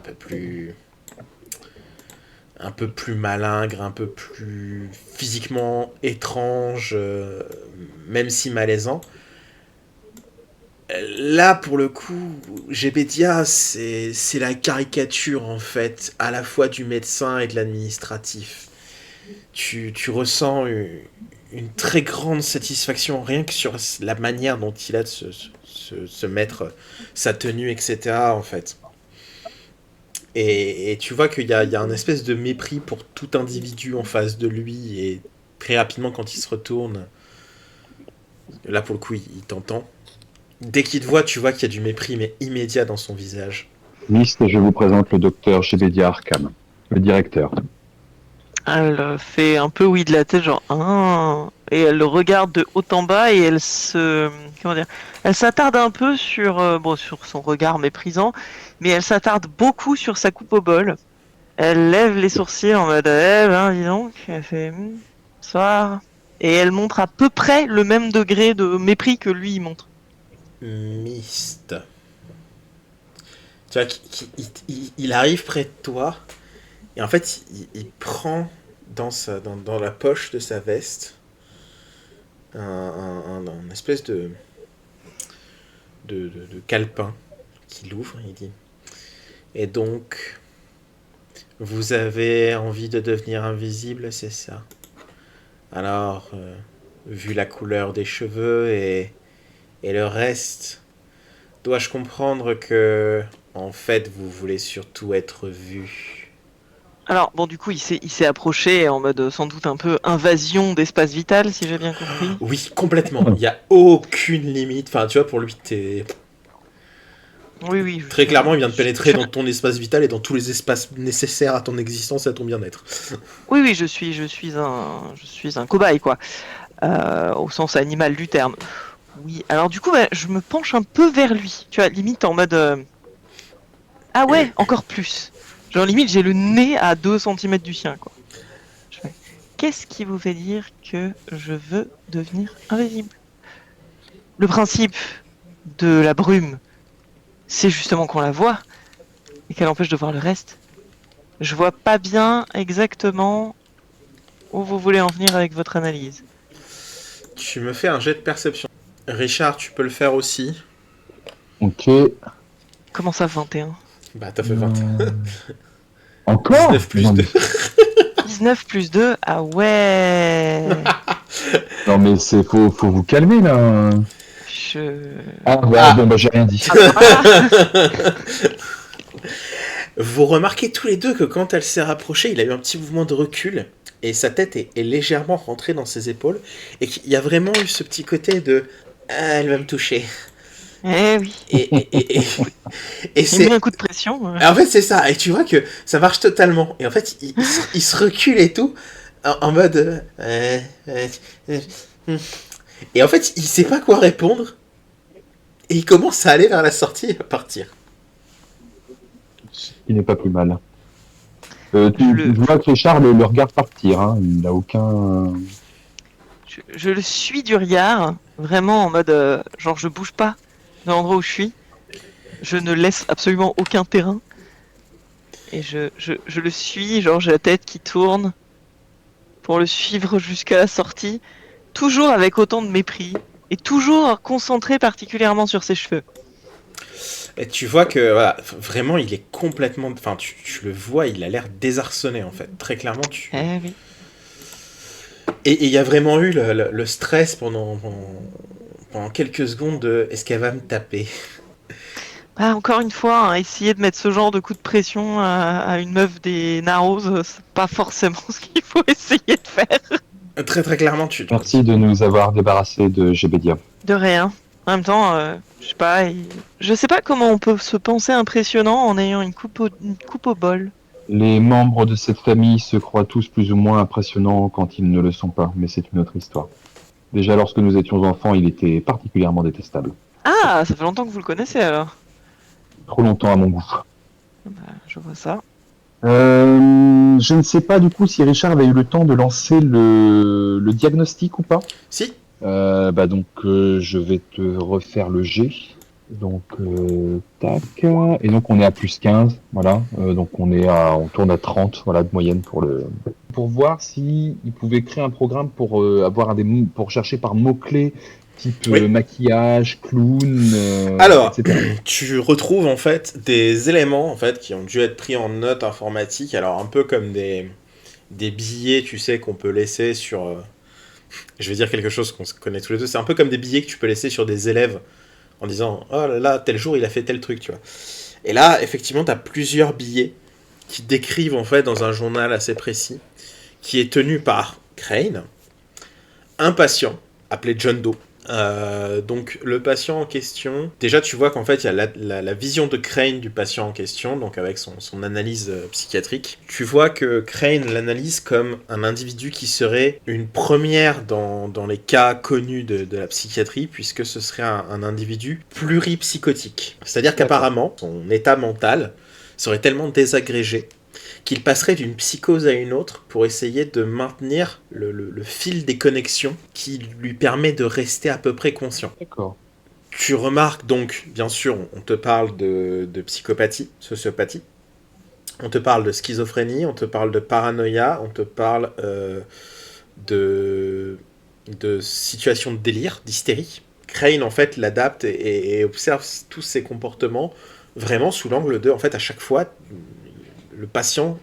peu plus malingre, un peu plus physiquement étrange, même si malaisant. Là, pour le coup, Gbedia, c'est la caricature, en fait, à la fois du médecin et de l'administratif. Tu ressens une très grande satisfaction, rien que sur la manière dont il a de se mettre sa tenue, etc., en fait. Et tu vois qu'il y a un espèce de mépris pour tout individu en face de lui, et très rapidement, quand il se retourne, là, pour le coup, il t'entend. Dès qu'il te voit, tu vois qu'il y a du mépris, mais immédiat dans son visage. Liste, je vous présente le docteur Shebedia Arkham, le directeur. Elle fait un peu oui de la tête, genre ah, et elle le regarde de haut en bas et comment dire, elle s'attarde un peu sur son regard méprisant, mais elle s'attarde beaucoup sur sa coupe au bol. Elle lève les sourcils en mode ben dis donc, elle fait bonsoir, et elle montre à peu près le même degré de mépris que lui il montre. Myst. Tu vois qu'il arrive près de toi, et en fait, il prend dans la poche de sa veste un espèce de calepin qu'il ouvre, il dit. Et donc, vous avez envie de devenir invisible, c'est ça? Alors, vu la couleur des cheveux et le reste, dois-je comprendre que, en fait, vous voulez surtout être vu? Alors, bon, du coup, il s'est approché en mode sans doute un peu invasion d'espace vital, si j'ai bien compris. Oui, complètement. Il n'y a aucune limite. Enfin, tu vois, pour lui, Oui, oui, je très suis clairement, il vient de je pénétrer suis dans ton espace vital et dans tous les espaces nécessaires à ton existence et à ton bien-être. Oui, oui, je suis un cobaye, quoi, au sens animal du terme. Oui, alors du coup, bah, je me penche un peu vers lui, tu vois, limite en mode ah ouais, encore plus. Genre limite, j'ai le nez à 2 centimètres du sien, quoi. Je fais, qu'est-ce qui vous fait dire que je veux devenir invisible? Le principe de la brume, c'est justement qu'on la voit et qu'elle empêche de voir le reste. Je vois pas bien exactement où vous voulez en venir avec votre analyse. Tu me fais un jet de perception. Richard, tu peux le faire aussi. Ok. Comment ça, 21? Bah, t'as fait 20. Encore? 19 plus Non, 2. 19 plus 2, ah ouais. non, mais faut vous calmer là. Je... Ah, ouais, Ah. bon, bah j'ai rien dit. Ah bah voilà. Vous remarquez tous les deux que quand elle s'est rapprochée, il a eu un petit mouvement de recul et sa tête est légèrement rentrée dans ses épaules et qu'il y a vraiment eu ce petit côté de ah, elle va me toucher. Eh oui. Et et Il met un c'est coup de pression. en fait c'est ça et tu vois que ça marche totalement et en fait il se recule et tout en mode et en fait il sait pas quoi répondre et il commence à aller vers la sortie et à partir. Il n'est pas plus mal. Je Tu le, vois que Richard le regarde partir, hein. Il n'a aucun. je le suis du regard, vraiment en mode genre je bouge pas de l'endroit où je suis. Je ne laisse absolument aucun terrain. Et je le suis, genre j'ai la tête qui tourne pour le suivre jusqu'à la sortie, toujours avec autant de mépris et toujours concentré particulièrement sur ses cheveux. Et tu vois que voilà, vraiment il est complètement. Enfin, tu le vois, il a l'air désarçonné en fait. Très clairement, tu. Eh oui. Et il y a vraiment eu le stress pendant quelques secondes de est-ce qu'elle va me taper? Ah, encore une fois, hein, essayer de mettre ce genre de coup de pression à une meuf des Narrows, c'est pas forcément ce qu'il faut essayer de faire. Très très clairement, Merci de nous avoir débarrassés de Gbedia. De rien. En même temps, je sais pas, je sais pas comment on peut se penser impressionnant en ayant une coupe au bol. Les membres de cette famille se croient tous plus ou moins impressionnants quand ils ne le sont pas, mais c'est une autre histoire. Déjà lorsque nous étions enfants, il était particulièrement détestable. Ah, ça fait longtemps que vous le connaissez alors. Trop longtemps à mon goût. Bah, je vois ça. Je ne sais pas du coup si Richard avait eu le temps de lancer le diagnostic ou pas. Si. Donc je vais te refaire le G. Donc tac. Et donc on est à plus 15, voilà. Donc on tourne à 30, voilà, de moyenne pour voir si il pouvait créer un programme pour avoir pour chercher par mots-clés type Oui. maquillage, clown, Alors, etc. tu retrouves en fait des éléments en fait qui ont dû être pris en note informatique. Alors un peu comme des billets, tu sais, qu'on peut laisser sur. Je vais dire quelque chose qu'on se connaît tous les deux. C'est un peu comme des billets que tu peux laisser sur des élèves en disant oh là là, tel jour il a fait tel truc, tu vois. Et là, effectivement, tu as plusieurs billets qui décrivent en fait dans un journal assez précis, qui est tenu par Crane, un patient appelé John Doe. Donc le patient en question, déjà tu vois qu'en fait il y a la vision de Crane du patient en question, donc avec son analyse psychiatrique. Tu vois que Crane l'analyse comme un individu qui serait une première dans les cas connus de la psychiatrie, puisque ce serait un individu pluripsychotique. C'est-à-dire qu'apparemment son état mental serait tellement désagrégé qu'il passerait d'une psychose à une autre pour essayer de maintenir le fil des connexions qui lui permet de rester à peu près conscient. D'accord. Tu remarques donc, bien sûr, on te parle de psychopathie, sociopathie, on te parle de schizophrénie, on te parle de paranoïa, on te parle de situations de délire, d'hystérie. Crane, en fait, l'adapte et observe tous ces comportements vraiment sous l'angle de, en fait, à chaque fois, le patient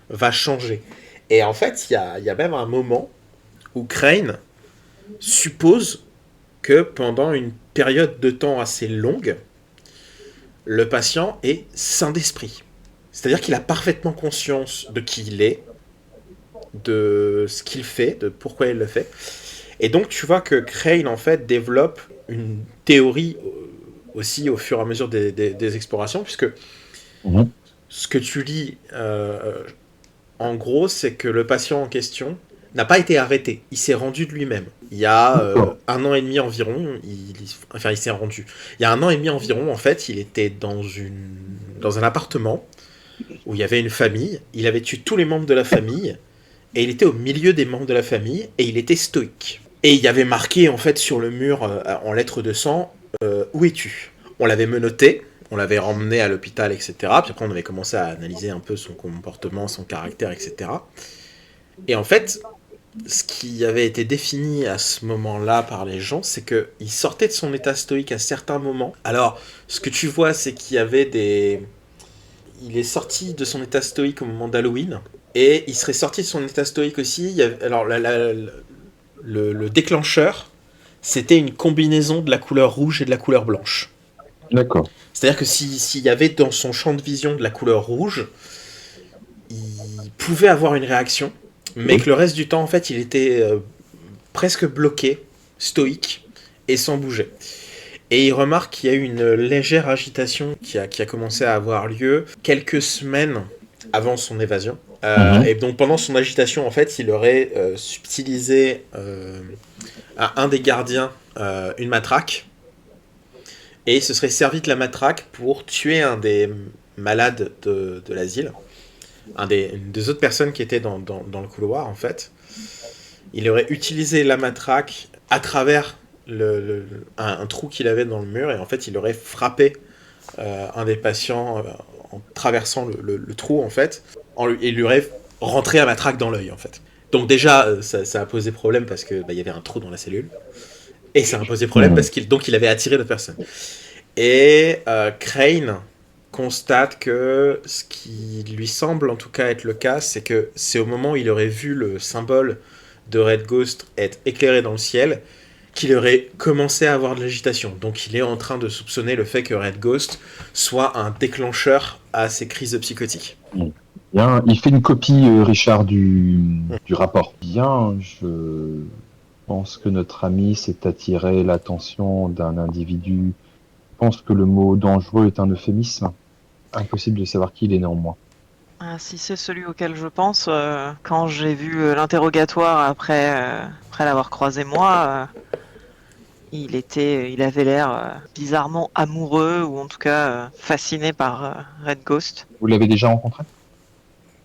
va changer. Et en fait, il y a même un moment où Crane suppose que pendant une période de temps assez longue, le patient est sain d'esprit. C'est-à-dire qu'il a parfaitement conscience de qui il est, de ce qu'il fait, de pourquoi il le fait. Et donc tu vois que Crane en fait développe une théorie aussi au fur et à mesure des explorations, puisque ce que tu lis en gros, c'est que le patient en question n'a pas été arrêté, il s'est rendu de lui-même. Il y a un an et demi environ, il s'est rendu. Il y a un an et demi environ, en fait, il était dans un appartement où il y avait une famille, il avait tué tous les membres de la famille, et il était au milieu des membres de la famille, et il était stoïque. Et il y avait marqué, en fait, sur le mur, en lettres de sang, où es-tu ? On l'avait menotté, on l'avait emmené à l'hôpital, etc. Puis après, on avait commencé à analyser un peu son comportement, son caractère, etc. Et en fait, ce qui avait été défini à ce moment-là par les gens, c'est qu'il sortait de son état stoïque à certains moments. Alors, ce que tu vois, c'est qu'il y avait des... Il est sorti de son état stoïque au moment d'Halloween, et il serait sorti de son état stoïque aussi. Alors, le déclencheur, c'était une combinaison de la couleur rouge et de la couleur blanche. D'accord. C'est-à-dire que s'il y avait dans son champ de vision de la couleur rouge, il pouvait avoir une réaction, mais que le reste du temps, en fait, il était presque bloqué, stoïque, et sans bouger. Et il remarque qu'il y a eu une légère agitation qui a commencé à avoir lieu quelques semaines avant son évasion. Et donc pendant son agitation, en fait, il aurait subtilisé à un des gardiens une matraque, et il se serait servi de la matraque pour tuer un des malades de l'asile, une des autres personnes qui étaient dans le couloir, en fait. Il aurait utilisé la matraque à travers un trou qu'il avait dans le mur, et en fait, il aurait frappé un des patients en traversant le trou, en fait, et il lui aurait rentré la matraque dans l'œil, en fait. Donc déjà, ça a posé problème parce que y avait un trou dans la cellule. Et ça a posé problème parce qu'il avait attiré d'autres personnes. Et Crane constate que ce qui lui semble en tout cas être le cas, c'est que c'est au moment où il aurait vu le symbole de Red Ghost être éclairé dans le ciel qu'il aurait commencé à avoir de l'agitation. Donc il est en train de soupçonner le fait que Red Ghost soit un déclencheur à ces crises psychotiques. Bien, il fait une copie, Richard, du rapport. Bien, je pense que notre ami s'est attiré l'attention d'un individu. Je pense que le mot dangereux est un euphémisme. Impossible de savoir qui il est néanmoins. Ah, si c'est celui auquel je pense, quand j'ai vu l'interrogatoire après l'avoir croisé moi, il avait l'air bizarrement amoureux, ou en tout cas fasciné par Red Ghost. Vous l'avez déjà rencontré ?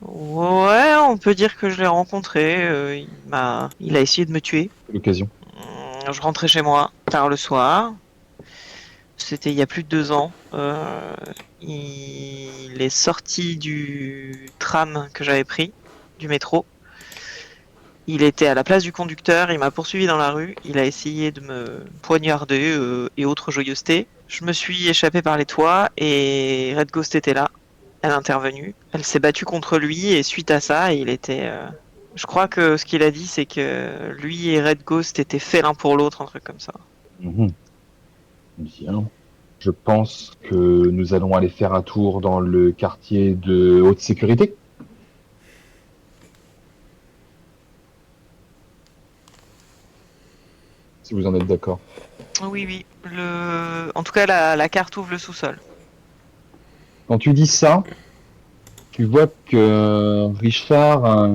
Ouais, on peut dire que je l'ai rencontré. Il a essayé de me tuer. L'occasion. Je rentrais chez moi tard le soir. C'était il y a plus de 2 ans. Il est sorti du tram que j'avais pris, du métro. Il était à la place du conducteur, il m'a poursuivi dans la rue, il a essayé de me poignarder et autres joyeusetés. Je me suis échappé par les toits et Red Ghost était là. Elle est intervenue. Elle s'est battue contre lui et suite à ça, il était... Je crois que ce qu'il a dit, c'est que lui et Red Ghost étaient faits l'un pour l'autre, un truc comme ça. Bien. Je pense que nous allons aller faire un tour dans le quartier de haute sécurité. Si vous en êtes d'accord. Oui. En tout cas, la carte ouvre le sous-sol. Quand tu dis ça, tu vois que Richard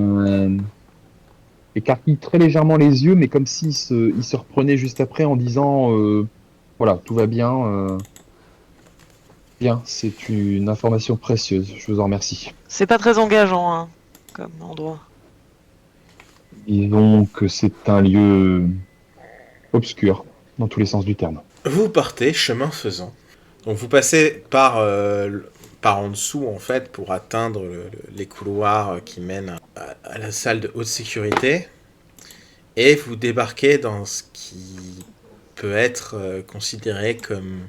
écarquille très légèrement les yeux, mais comme s'il il se reprenait juste après en disant voilà, tout va bien. Bien, c'est une information précieuse, je vous en remercie. C'est pas très engageant, hein, comme endroit. Disons que c'est un lieu obscur, dans tous les sens du terme. Vous partez chemin faisant. Donc vous passez par en dessous, en fait, pour atteindre les couloirs qui mènent à la salle de haute sécurité. Et vous débarquez dans ce qui peut être considéré comme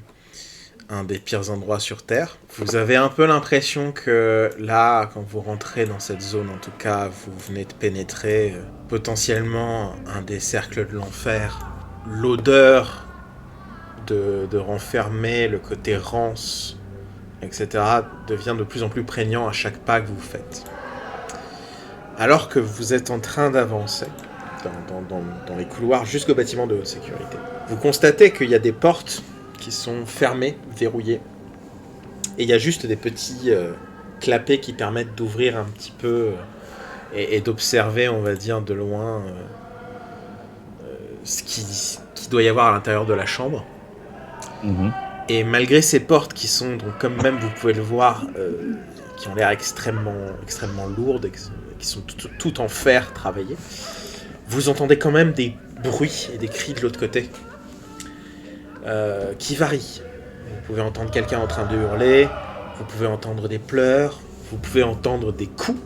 un des pires endroits sur Terre. Vous avez un peu l'impression que là, quand vous rentrez dans cette zone, en tout cas, vous venez de pénétrer potentiellement un des cercles de l'enfer. L'odeur de renfermer, le côté rance, etc., devient de plus en plus prégnant à chaque pas que vous faites. Alors que vous êtes en train d'avancer dans les couloirs jusqu'au bâtiment de haute sécurité, vous constatez qu'il y a des portes qui sont fermées, verrouillées, et il y a juste des petits clapets qui permettent d'ouvrir un petit peu et d'observer, on va dire, de loin ce qui doit y avoir à l'intérieur de la chambre. Mhm. Et malgré ces portes qui sont, donc, comme même vous pouvez le voir, qui ont l'air extrêmement lourdes, qui sont tout en fer travaillé, vous entendez quand même des bruits et des cris de l'autre côté qui varient. Vous pouvez entendre quelqu'un en train de hurler, vous pouvez entendre des pleurs, vous pouvez entendre des coups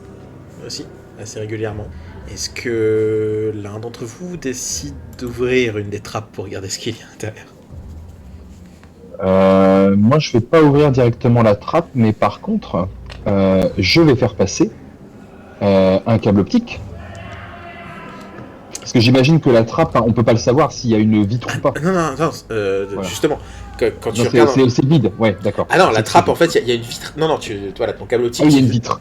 aussi, assez régulièrement. Est-ce que l'un d'entre vous décide d'ouvrir une des trappes pour regarder ce qu'il y a à l'intérieur ? Moi, je vais pas ouvrir directement la trappe, mais par contre, je vais faire passer un câble optique. Parce que j'imagine que la trappe, on peut pas le savoir s'il y a une vitre ou pas. Non, Voilà. justement, quand tu Non, regardes... c'est vide, ouais, d'accord. Ah non, la C'est trappe, vide. en fait, il y a une vitre... Non, voilà, ton câble optique... Ah, il y a une vitre.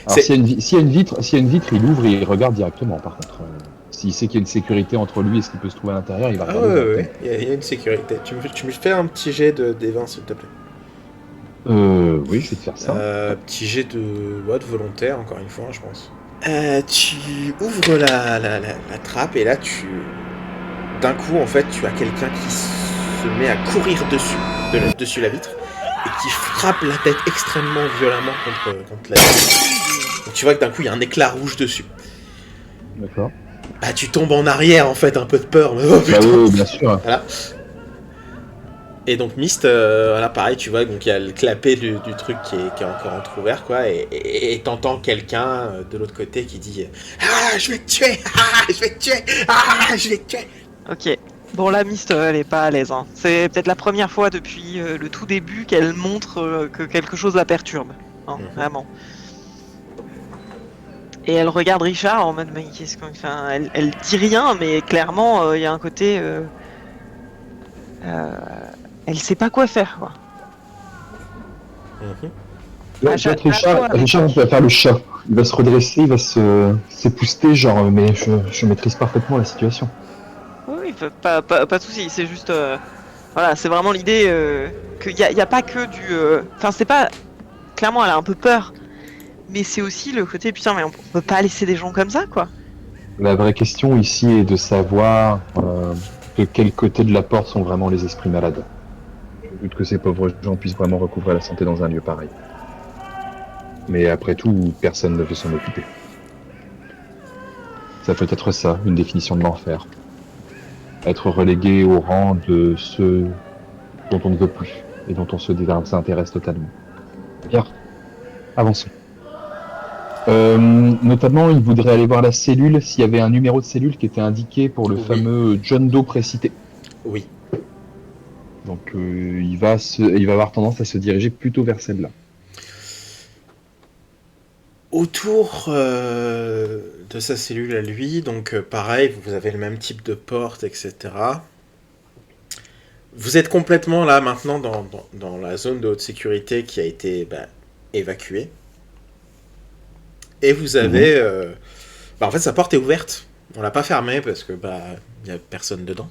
Alors, s'il y a une vitre, il ouvre et il regarde directement, par contre. S'il sait qu'il y a une sécurité entre lui et ce qu'il peut se trouver à l'intérieur, il va Ah regarder. ouais, il y a une sécurité. Tu me fais un petit jet des 20, s'il te plaît. Oui, je vais te faire ça. Petit jet de volontaire, encore une fois, je pense. Tu ouvres la trappe et là, d'un coup, en fait, tu as quelqu'un qui se met à courir dessus la vitre et qui frappe la tête extrêmement violemment contre la vitre. Donc tu vois que d'un coup, il y a un éclat rouge dessus. D'accord. Bah, tu tombes en arrière, en fait, un peu de peur. Mais oh, putain. Bah oui, bien sûr. Voilà. Et donc Myst, voilà, pareil, tu vois, donc il y a le clapet du truc qui est encore entrouvert, quoi, et t'entends quelqu'un de l'autre côté qui dit « Ah, je vais te tuer! Ah, je vais te tuer! Ah, je vais te tuer !» Ok. Bon, la Myst, elle est pas à l'aise. Hein. C'est peut-être la première fois depuis le tout début qu'elle montre que quelque chose la perturbe. Hein, vraiment. Et elle regarde Richard en mode, mais qu'est-ce qu'on... Enfin, elle dit rien, mais clairement, il y a un côté... elle sait pas quoi faire, quoi. Là, Richard va faire le chat. Il va se redresser, il va s'épouster, genre, mais je maîtrise parfaitement la situation. Oui, pas de soucis, c'est juste... voilà, c'est vraiment l'idée qu'il y a pas que du... Enfin, c'est pas... Clairement, elle a un peu peur. Mais c'est aussi le côté, putain, mais on peut pas laisser des gens comme ça, quoi. La vraie question ici est de savoir de quel côté de la porte sont vraiment les esprits malades. Je doute que ces pauvres gens puissent vraiment recouvrer la santé dans un lieu pareil. Mais après tout, personne ne veut s'en occuper. Ça peut être ça, une définition de l'enfer. Être relégué au rang de ceux dont on ne veut plus et dont on se désintéresse totalement. Bien, avançons. Notamment, il voudrait aller voir la cellule, s'il y avait un numéro de cellule qui était indiqué pour le fameux John Doe précité. Oui. Donc il va avoir tendance à se diriger plutôt vers celle-là. Autour de sa cellule à lui, donc pareil, vous avez le même type de porte, etc. Vous êtes complètement là maintenant dans la zone de haute sécurité qui a été évacuée. Et vous avez... en fait, sa porte est ouverte. On l'a pas fermée parce que y a personne dedans.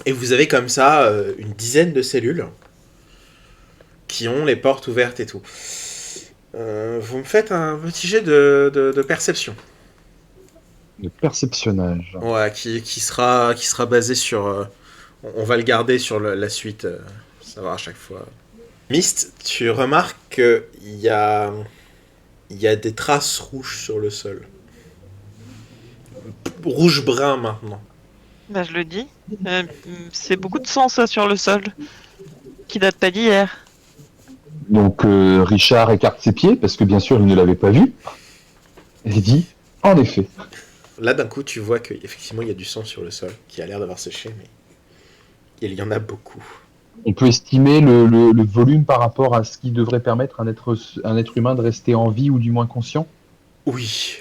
Et vous avez comme ça une dizaine de cellules qui ont les portes ouvertes et tout. Vous me faites un petit jet de perception. De perceptionnage. Ouais, qui sera basé sur... on va le garder sur la suite, savoir à chaque fois. Myst, tu remarques qu'il y a des traces rouges sur le sol. Rouge-brun maintenant. Bah, je le dis. C'est beaucoup de sang, ça, sur le sol. Qui date pas d'hier. Donc Richard écarte ses pieds, parce que bien sûr il ne l'avait pas vu, et dit, en effet. Là d'un coup tu vois qu'effectivement il y a du sang sur le sol, qui a l'air d'avoir séché, mais Il y en a beaucoup. On peut estimer le volume par rapport à ce qui devrait permettre à un être humain de rester en vie ou du moins conscient. Oui,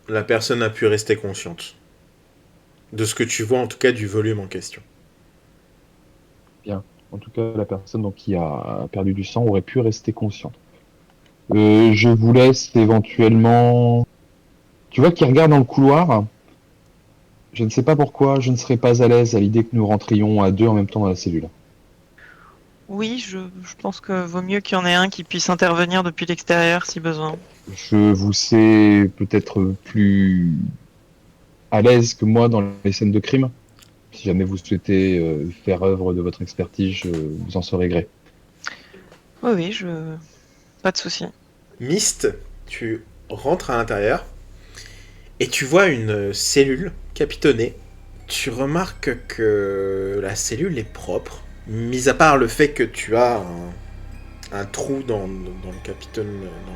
la personne a pu rester consciente. De ce que tu vois, en tout cas, du volume en question. Bien. En tout cas, la personne donc, qui a perdu du sang aurait pu rester consciente. Je vous laisse éventuellement... Tu vois qu'il regarde dans le couloir. Je ne sais pas pourquoi, je ne serais pas à l'aise à l'idée que nous rentrions à deux en même temps dans la cellule. Oui, je pense que vaut mieux qu'il y en ait un qui puisse intervenir depuis l'extérieur si besoin. Je vous sais peut-être plus à l'aise que moi dans les scènes de crime. Si jamais vous souhaitez faire œuvre de votre expertise, je vous en serai gré. Oui, pas de souci. Myst, tu rentres à l'intérieur et tu vois une cellule capitonnée. Tu remarques que la cellule est propre, mis à part le fait que tu as un trou dans le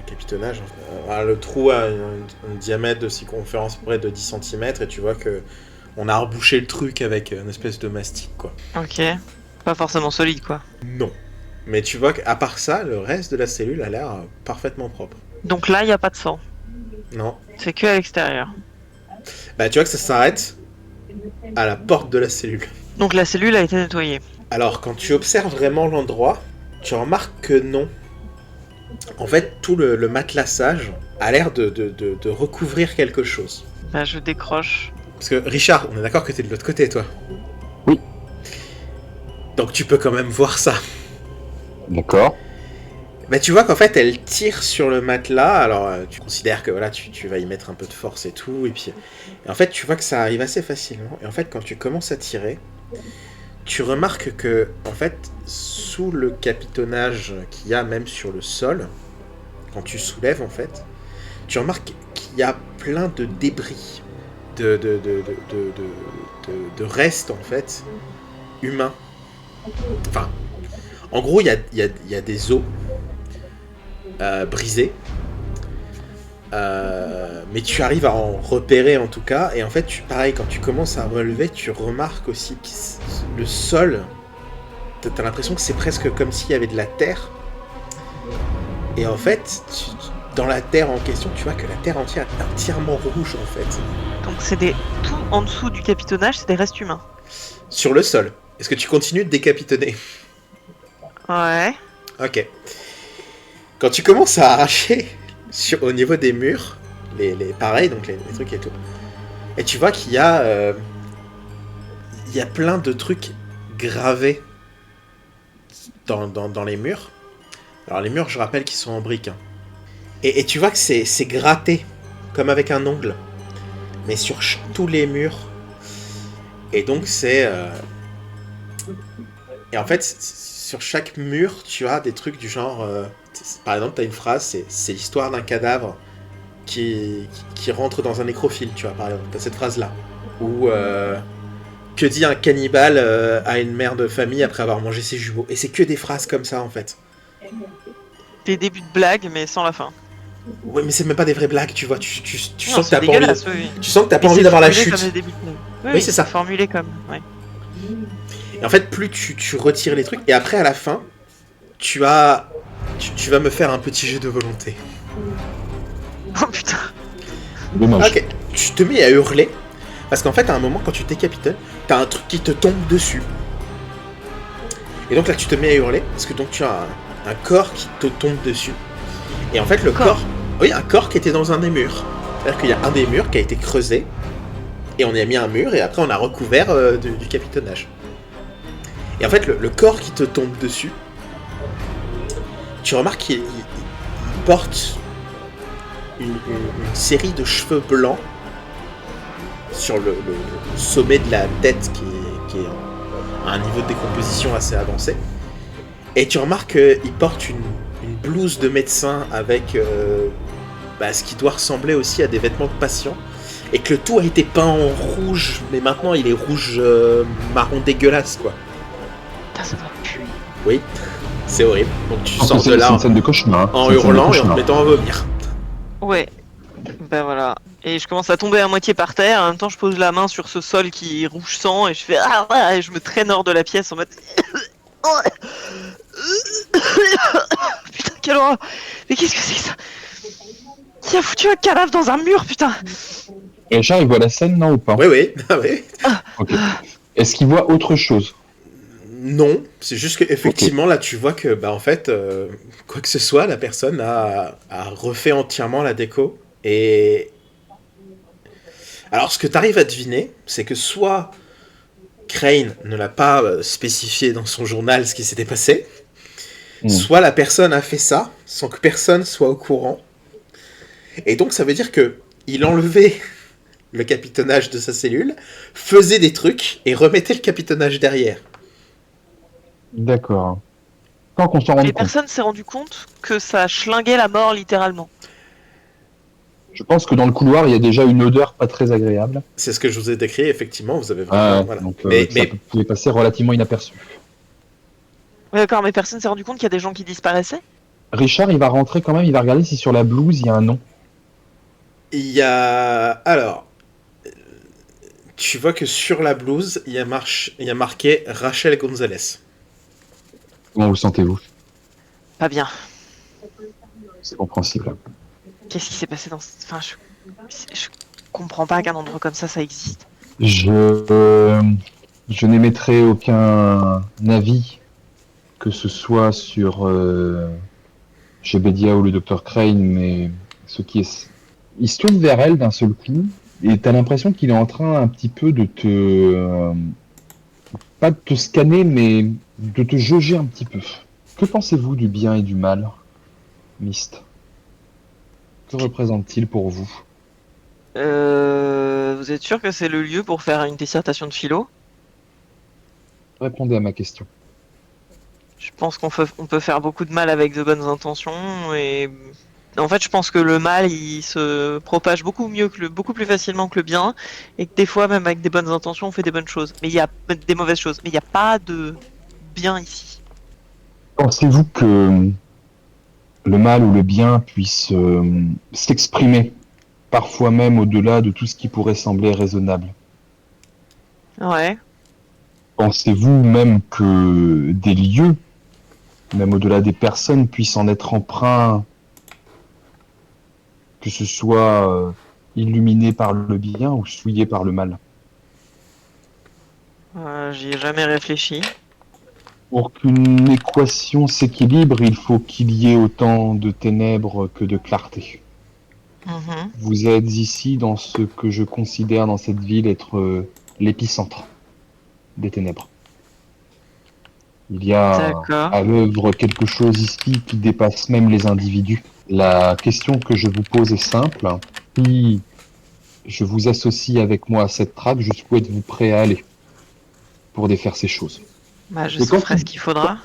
capitonnage. Le trou a un diamètre de circonférence près de 10 cm et tu vois que on a rebouché le truc avec une espèce de mastic, quoi. Ok. Pas forcément solide, quoi. Non. Mais tu vois qu'à part ça, le reste de la cellule a l'air parfaitement propre. Donc là, il n'y a pas de sang. Non. C'est que à l'extérieur. Bah tu vois que ça s'arrête à la porte de la cellule. Donc la cellule a été nettoyée. Alors quand tu observes vraiment l'endroit, tu remarques que non. En fait, tout le matelassage a l'air de recouvrir quelque chose. Bah je décroche. Parce que Richard, on est d'accord que t'es de l'autre côté, toi. Oui. Donc tu peux quand même voir ça. D'accord. Bah tu vois qu'en fait elle tire sur le matelas, alors tu considères que voilà tu vas y mettre un peu de force et tout, et puis en fait tu vois que ça arrive assez facilement, et en fait quand tu commences à tirer, tu remarques que en fait sous le capitonnage qu'il y a même sur le sol, quand tu soulèves en fait, tu remarques qu'il y a plein de débris, de restes en fait, humains. Enfin, en gros il y a des os brisé. Mais tu arrives à en repérer en tout cas. Et en fait, pareil, quand tu commences à relever, tu remarques aussi que le sol, t'as l'impression que c'est presque comme s'il y avait de la terre. Et en fait, dans la terre en question, tu vois que la terre entière est entièrement rouge en fait. Donc tout en dessous du capitonnage, c'est des restes humains. Sur le sol. Est-ce que tu continues de décapitonner? Ouais. Ok. Quand tu commences à arracher au niveau des murs, pareil, donc les trucs et tout, et tu vois qu'il y a plein de trucs gravés dans les murs. Alors les murs, je rappelle qu'ils sont en briques. Hein. Et tu vois que c'est gratté, comme avec un ongle, mais sur tous les murs. Et donc c'est... Et en fait, sur chaque mur, tu as des trucs du genre... par exemple, tu as une phrase, c'est l'histoire d'un cadavre qui rentre dans un nécrophile, tu vois, par exemple. Tu as cette phrase-là. Ou que dit un cannibale à une mère de famille après avoir mangé ses jumeaux. Et c'est que des phrases comme ça, en fait. Des débuts de blagues, mais sans la fin. Ouais, mais c'est même pas des vraies blagues, tu vois. Tu Non, sens que t'as pas envie oui. Tu sens que t'as pas Mais envie c'est d'avoir la formulé chute. comme des débuts de blagues. Oui, c'est ça. Formulé comme, ouais. Et en fait, plus tu retires les trucs, et après, à la fin, tu vas me faire un petit jet de volonté. Oh putain. Dommage. Ok, tu te mets à hurler, parce qu'en fait, à un moment, quand tu décapitonnes, t'as un truc qui te tombe dessus. Et donc là, tu te mets à hurler, parce que donc tu as un corps qui te tombe dessus. Et en fait, le corps... Oui, un corps qui était dans un des murs. C'est-à-dire qu'il y a un des murs qui a été creusé, et on y a mis un mur, et après on a recouvert du capitonnage. Et en fait, le corps qui te tombe dessus, tu remarques qu'il porte une série de cheveux blancs sur le sommet de la tête qui est à un niveau de décomposition assez avancé. Et tu remarques qu'il porte une blouse de médecin avec ce qui doit ressembler aussi à des vêtements de patient. Et que le tout a été peint en rouge, mais maintenant il est rouge marron dégueulasse, quoi. Putain, ça va puer. Oui, c'est horrible. Donc tu sors de C'est là une scène de cauchemar. en hurlant et en te mettant à vomir. Ouais. Ben voilà. Et je commence à tomber à moitié par terre. En même temps, je pose la main sur ce sol qui rouge sang et je fais ah, et je me traîne hors de la pièce en mode. Putain, quelle horreur! Mais qu'est-ce que c'est que ça? Qui a foutu un cadavre dans un mur, putain? Richard, il voit la scène, non, ou pas? Oui, oui, ah oui. Ok. Est-ce qu'il voit autre chose? Non, c'est juste que effectivement là tu vois que en fait quoi que ce soit, la personne a refait entièrement la déco. Et alors ce que tu arrives à deviner, c'est que soit Crane ne l'a pas spécifié dans son journal ce qui s'était passé, soit la personne a fait ça sans que personne soit au courant. Et donc ça veut dire que il enlevait le capitonnage de sa cellule, faisait des trucs et remettait le capitonnage derrière. D'accord. Tant qu'on s'en rend Et compte. personne s'est rendu compte que ça schlinguait la mort littéralement. Je pense que dans le couloir, il y a déjà une odeur pas très agréable. C'est ce que je vous ai décrit, effectivement, vous avez vraiment... voilà. Donc mais ça pouvait passer relativement inaperçu. Ouais, d'accord, mais personne s'est rendu compte qu'il y a des gens qui disparaissaient? Richard, il va rentrer quand même, il va regarder si sur la blouse, il y a un nom. il y a... Alors, tu vois que sur la blouse, il y a marqué Rachel Gonzalez. Comment vous sentez-vous? Pas bien. C'est compréhensible. Qu'est-ce qui s'est passé dans... Enfin, je comprends pas qu'un endroit comme ça existe. Je n'émettrai aucun avis, que ce soit sur Shebedia ou le Dr Crane, mais ce qui est... Il se tourne vers elle d'un seul coup, et t'as l'impression qu'il est en train un petit peu de te... pas de te scanner, mais de te jauger un petit peu. Que pensez-vous du bien et du mal, Myst? Que représente-t-il pour vous? Vous êtes sûr que c'est le lieu pour faire une dissertation de philo? Répondez à ma question. Je pense qu'on peut faire beaucoup de mal avec de bonnes intentions et en fait je pense que le mal il se propage beaucoup plus facilement que le bien et que des fois même avec des bonnes intentions on fait des bonnes choses. Mais il y a des mauvaises choses. Mais il n'y a pas de bien ici. Pensez-vous que le mal ou le bien puisse s'exprimer, parfois même au-delà de tout ce qui pourrait sembler raisonnable? Ouais. Pensez-vous même que des lieux, même au-delà des personnes, puissent en être empreints, que ce soit illuminés par le bien ou souillés par le mal? J'y ai jamais réfléchi. Pour qu'une équation s'équilibre, il faut qu'il y ait autant de ténèbres que de clarté. Vous êtes ici dans ce que je considère dans cette ville être l'épicentre des ténèbres. Il y a à l'œuvre quelque chose ici qui dépasse même les individus. La question que je vous pose est simple. Si je vous associe avec moi à cette traque, jusqu'où êtes-vous prêt à aller pour défaire ces choses? Je ferai ce qu'il faudra.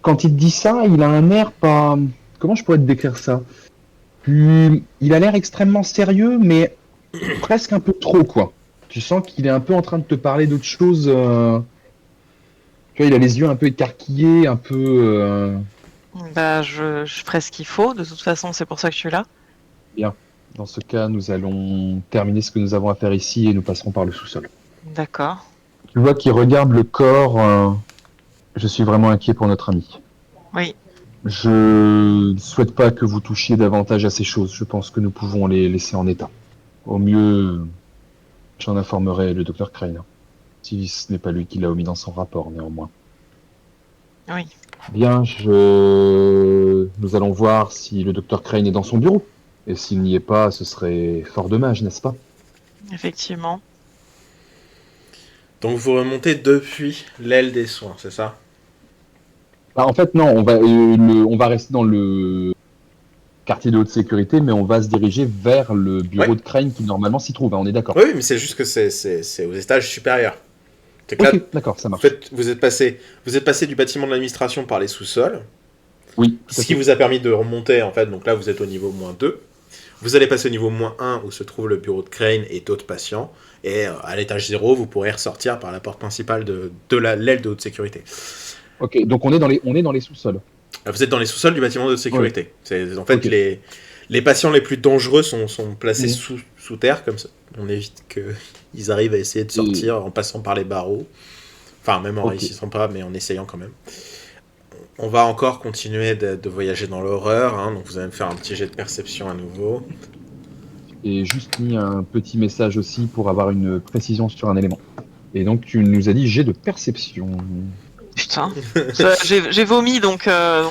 Quand il te dit ça, il a un air pas... Comment je pourrais te décrire ça? Il a l'air extrêmement sérieux, mais presque un peu trop, quoi. Tu sens qu'il est un peu en train de te parler d'autre chose. Tu vois, il a les yeux un peu écarquillés, un peu... Je ferai ce qu'il faut. De toute façon, c'est pour ça que je suis là. Bien. Dans ce cas, nous allons terminer ce que nous avons à faire ici et nous passerons par le sous-sol. D'accord. Tu vois qu'il regarde le corps. Je suis vraiment inquiet pour notre ami. Oui. Je ne souhaite pas que vous touchiez davantage à ces choses. Je pense que nous pouvons les laisser en état. Au mieux, j'en informerai le Dr Crane. Si ce n'est pas lui qui l'a omis dans son rapport, néanmoins. Oui. Bien, nous allons voir si le Dr Crane est dans son bureau. Et s'il n'y est pas, ce serait fort dommage, n'est-ce pas? Effectivement. Donc vous remontez depuis l'aile des soins, c'est ça? En fait, non, on va rester dans le quartier de haute sécurité, mais on va se diriger vers le bureau de Crane qui normalement s'y trouve, hein, on est d'accord? Oui, mais c'est juste que c'est aux étages supérieurs. Ok, là, d'accord, ça marche. En fait, vous êtes passé du bâtiment de l'administration par les sous-sols. Oui. Ce qui vous a permis de remonter, en fait. Donc là, vous êtes au niveau -2. Vous allez passer au niveau -1 où se trouve le bureau de Crane et d'autres patients. Et à l'étage 0, vous pourrez ressortir par la porte principale de l'aile de haute sécurité. Ok, donc on est dans les sous-sols. Vous êtes dans les sous-sols du bâtiment de haute sécurité. Ouais. En fait, les patients les plus dangereux sont placés sous terre, comme ça. On évite qu'ils arrivent à essayer de sortir en passant par les barreaux. Enfin, même en réussissant pas, mais en essayant quand même. On va encore continuer de voyager dans l'horreur, hein, donc vous allez me faire un petit jet de perception à nouveau. Et juste mis un petit message aussi pour avoir une précision sur un élément. Et donc tu nous as dit jet de perception. Putain. J'ai vomi, donc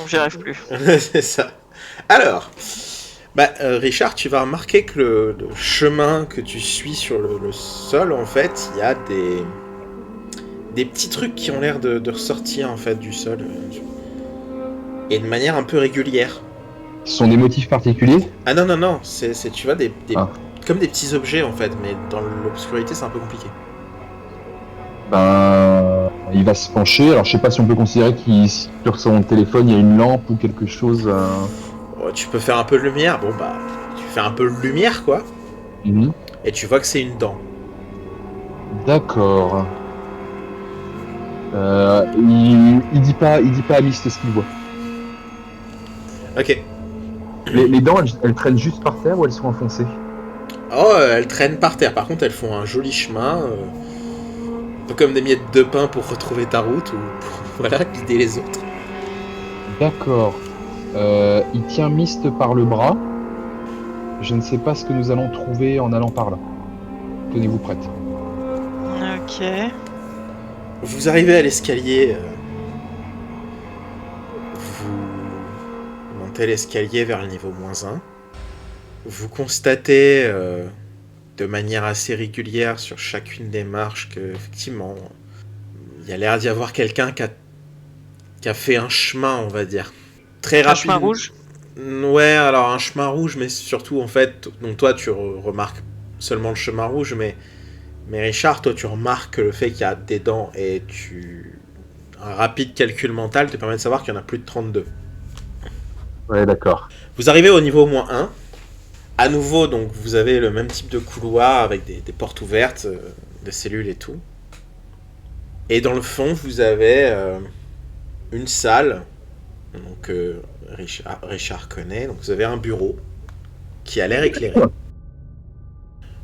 j'y arrive plus. C'est ça. Alors, Richard, tu vas remarquer que le chemin que tu suis sur le sol, en fait, il y a des petits trucs qui ont l'air de ressortir en fait du sol. Et de manière un peu régulière. Ce sont des motifs particuliers? Ah non, c'est tu vois, comme des petits objets en fait, mais dans l'obscurité c'est un peu compliqué. Il va se pencher, alors je sais pas si on peut considérer qu'il sur son téléphone il y a une lampe ou quelque chose. Oh, tu peux faire un peu de lumière, tu fais un peu de lumière quoi, et tu vois que c'est une dent. D'accord. Il dit pas à Myst ce qu'il voit. Ok. Les dents, elles traînent juste par terre ou elles sont enfoncées? Oh, elles traînent par terre. Par contre, elles font un joli chemin, un peu comme des miettes de pain pour retrouver ta route ou pour guider les autres. D'accord. Il tient Myst par le bras. Je ne sais pas ce que nous allons trouver en allant par là. Tenez-vous prête. Ok. Vous arrivez à l'escalier. Vous montez l'escalier vers le niveau -1. Vous constatez de manière assez régulière sur chacune des marches que, effectivement, il y a l'air d'y avoir quelqu'un qui a fait un chemin, on va dire. Très rapide. Un chemin rouge? Ouais, alors un chemin rouge, mais surtout, en fait, donc toi, tu remarques seulement le chemin rouge, mais Richard, toi, tu remarques le fait qu'il y a des dents et un rapide calcul mental te permet de savoir qu'il y en a plus de 32. Ouais, d'accord. Vous arrivez au niveau -1. À nouveau, donc, vous avez le même type de couloir avec des portes ouvertes, des cellules et tout. Et dans le fond, vous avez une salle, donc Richard connaît. Donc vous avez un bureau qui a l'air éclairé.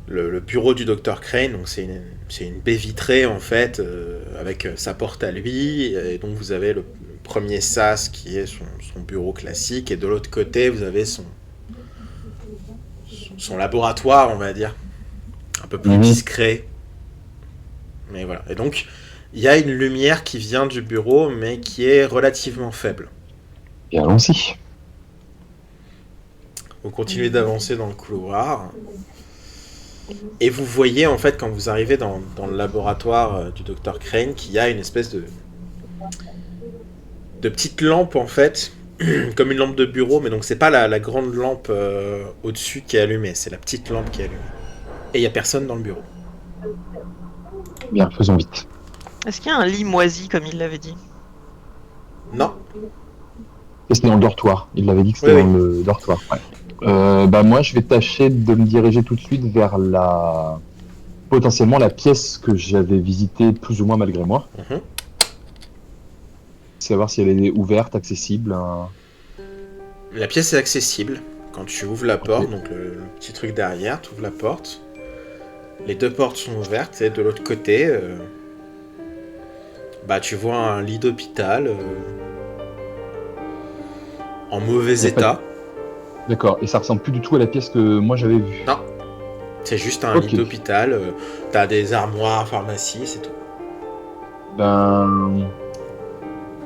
Le bureau du Dr Crane, donc c'est une baie vitrée en fait, avec sa porte à lui. Et donc vous avez le premier sas qui est son bureau classique, et de l'autre côté vous avez son laboratoire, on va dire, un peu plus discret. Mais voilà. Et donc il y a une lumière qui vient du bureau, mais qui est relativement faible. Et allons-y. Vous continuez d'avancer dans le couloir. Et vous voyez, en fait, quand vous arrivez dans le laboratoire du Dr Crane, qu'il y a une espèce de petite lampe, en fait, comme une lampe de bureau, mais donc c'est pas la grande lampe au-dessus qui est allumée, c'est la petite lampe qui est allumée. Et il n'y a personne dans le bureau. Bien, faisons vite. Est-ce qu'il y a un lit moisi, comme il l'avait dit? Non. Et c'était dans le dortoir. Il l'avait dit que c'était dans le dortoir. Ouais. Moi, je vais tâcher de me diriger tout de suite vers potentiellement la pièce que j'avais visitée plus ou moins malgré moi. Savoir si elle est ouverte, accessible. La pièce est accessible. Quand tu ouvres la porte, donc le petit truc derrière, tu ouvres la porte. Les deux portes sont ouvertes, et de l'autre côté, tu vois un lit d'hôpital en mauvais état. D'accord, et ça ressemble plus du tout à la pièce que moi j'avais vue. Non, c'est juste un lit d'hôpital. T'as des armoires, pharmacie, c'est tout.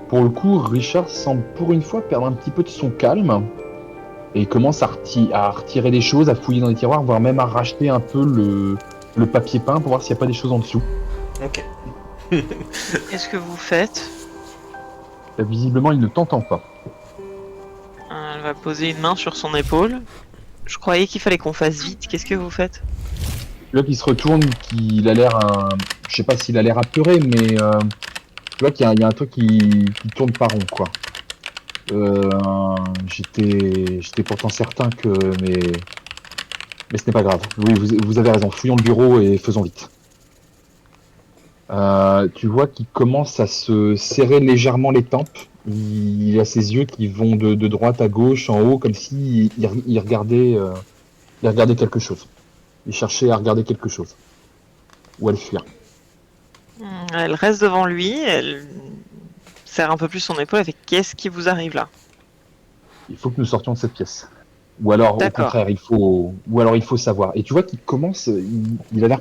Pour le coup, Richard semble pour une fois perdre un petit peu de son calme. Et il commence à retirer des choses, à fouiller dans les tiroirs, voire même à racheter un peu le papier peint pour voir s'il n'y a pas des choses en dessous. Ok. Qu'est-ce que vous faites? Visiblement, il ne t'entend pas. Elle va poser une main sur son épaule. Je croyais qu'il fallait qu'on fasse vite. Qu'est-ce que vous faites? Là, qui se retourne, qu'il a l'air je sais pas s'il a l'air apeuré, mais tu vois qu'il y a un truc qui tourne pas rond, quoi. J'étais pourtant certain que... Mais ce n'est pas grave. Oui, vous avez raison. Fouillons le bureau et faisons vite. Tu vois qu'il commence à se serrer légèrement les tempes. Il a ses yeux qui vont de droite à gauche, en haut, comme s'il regardait quelque chose. Il cherchait à regarder quelque chose. Ou à le fuir. Elle reste devant lui, elle serre un peu plus son épaule, elle fait qu'est-ce qui vous arrive là? Il faut que nous sortions de cette pièce. Ou alors, au D'accord. contraire, il faut savoir. Et tu vois qu'il commence, il a l'air,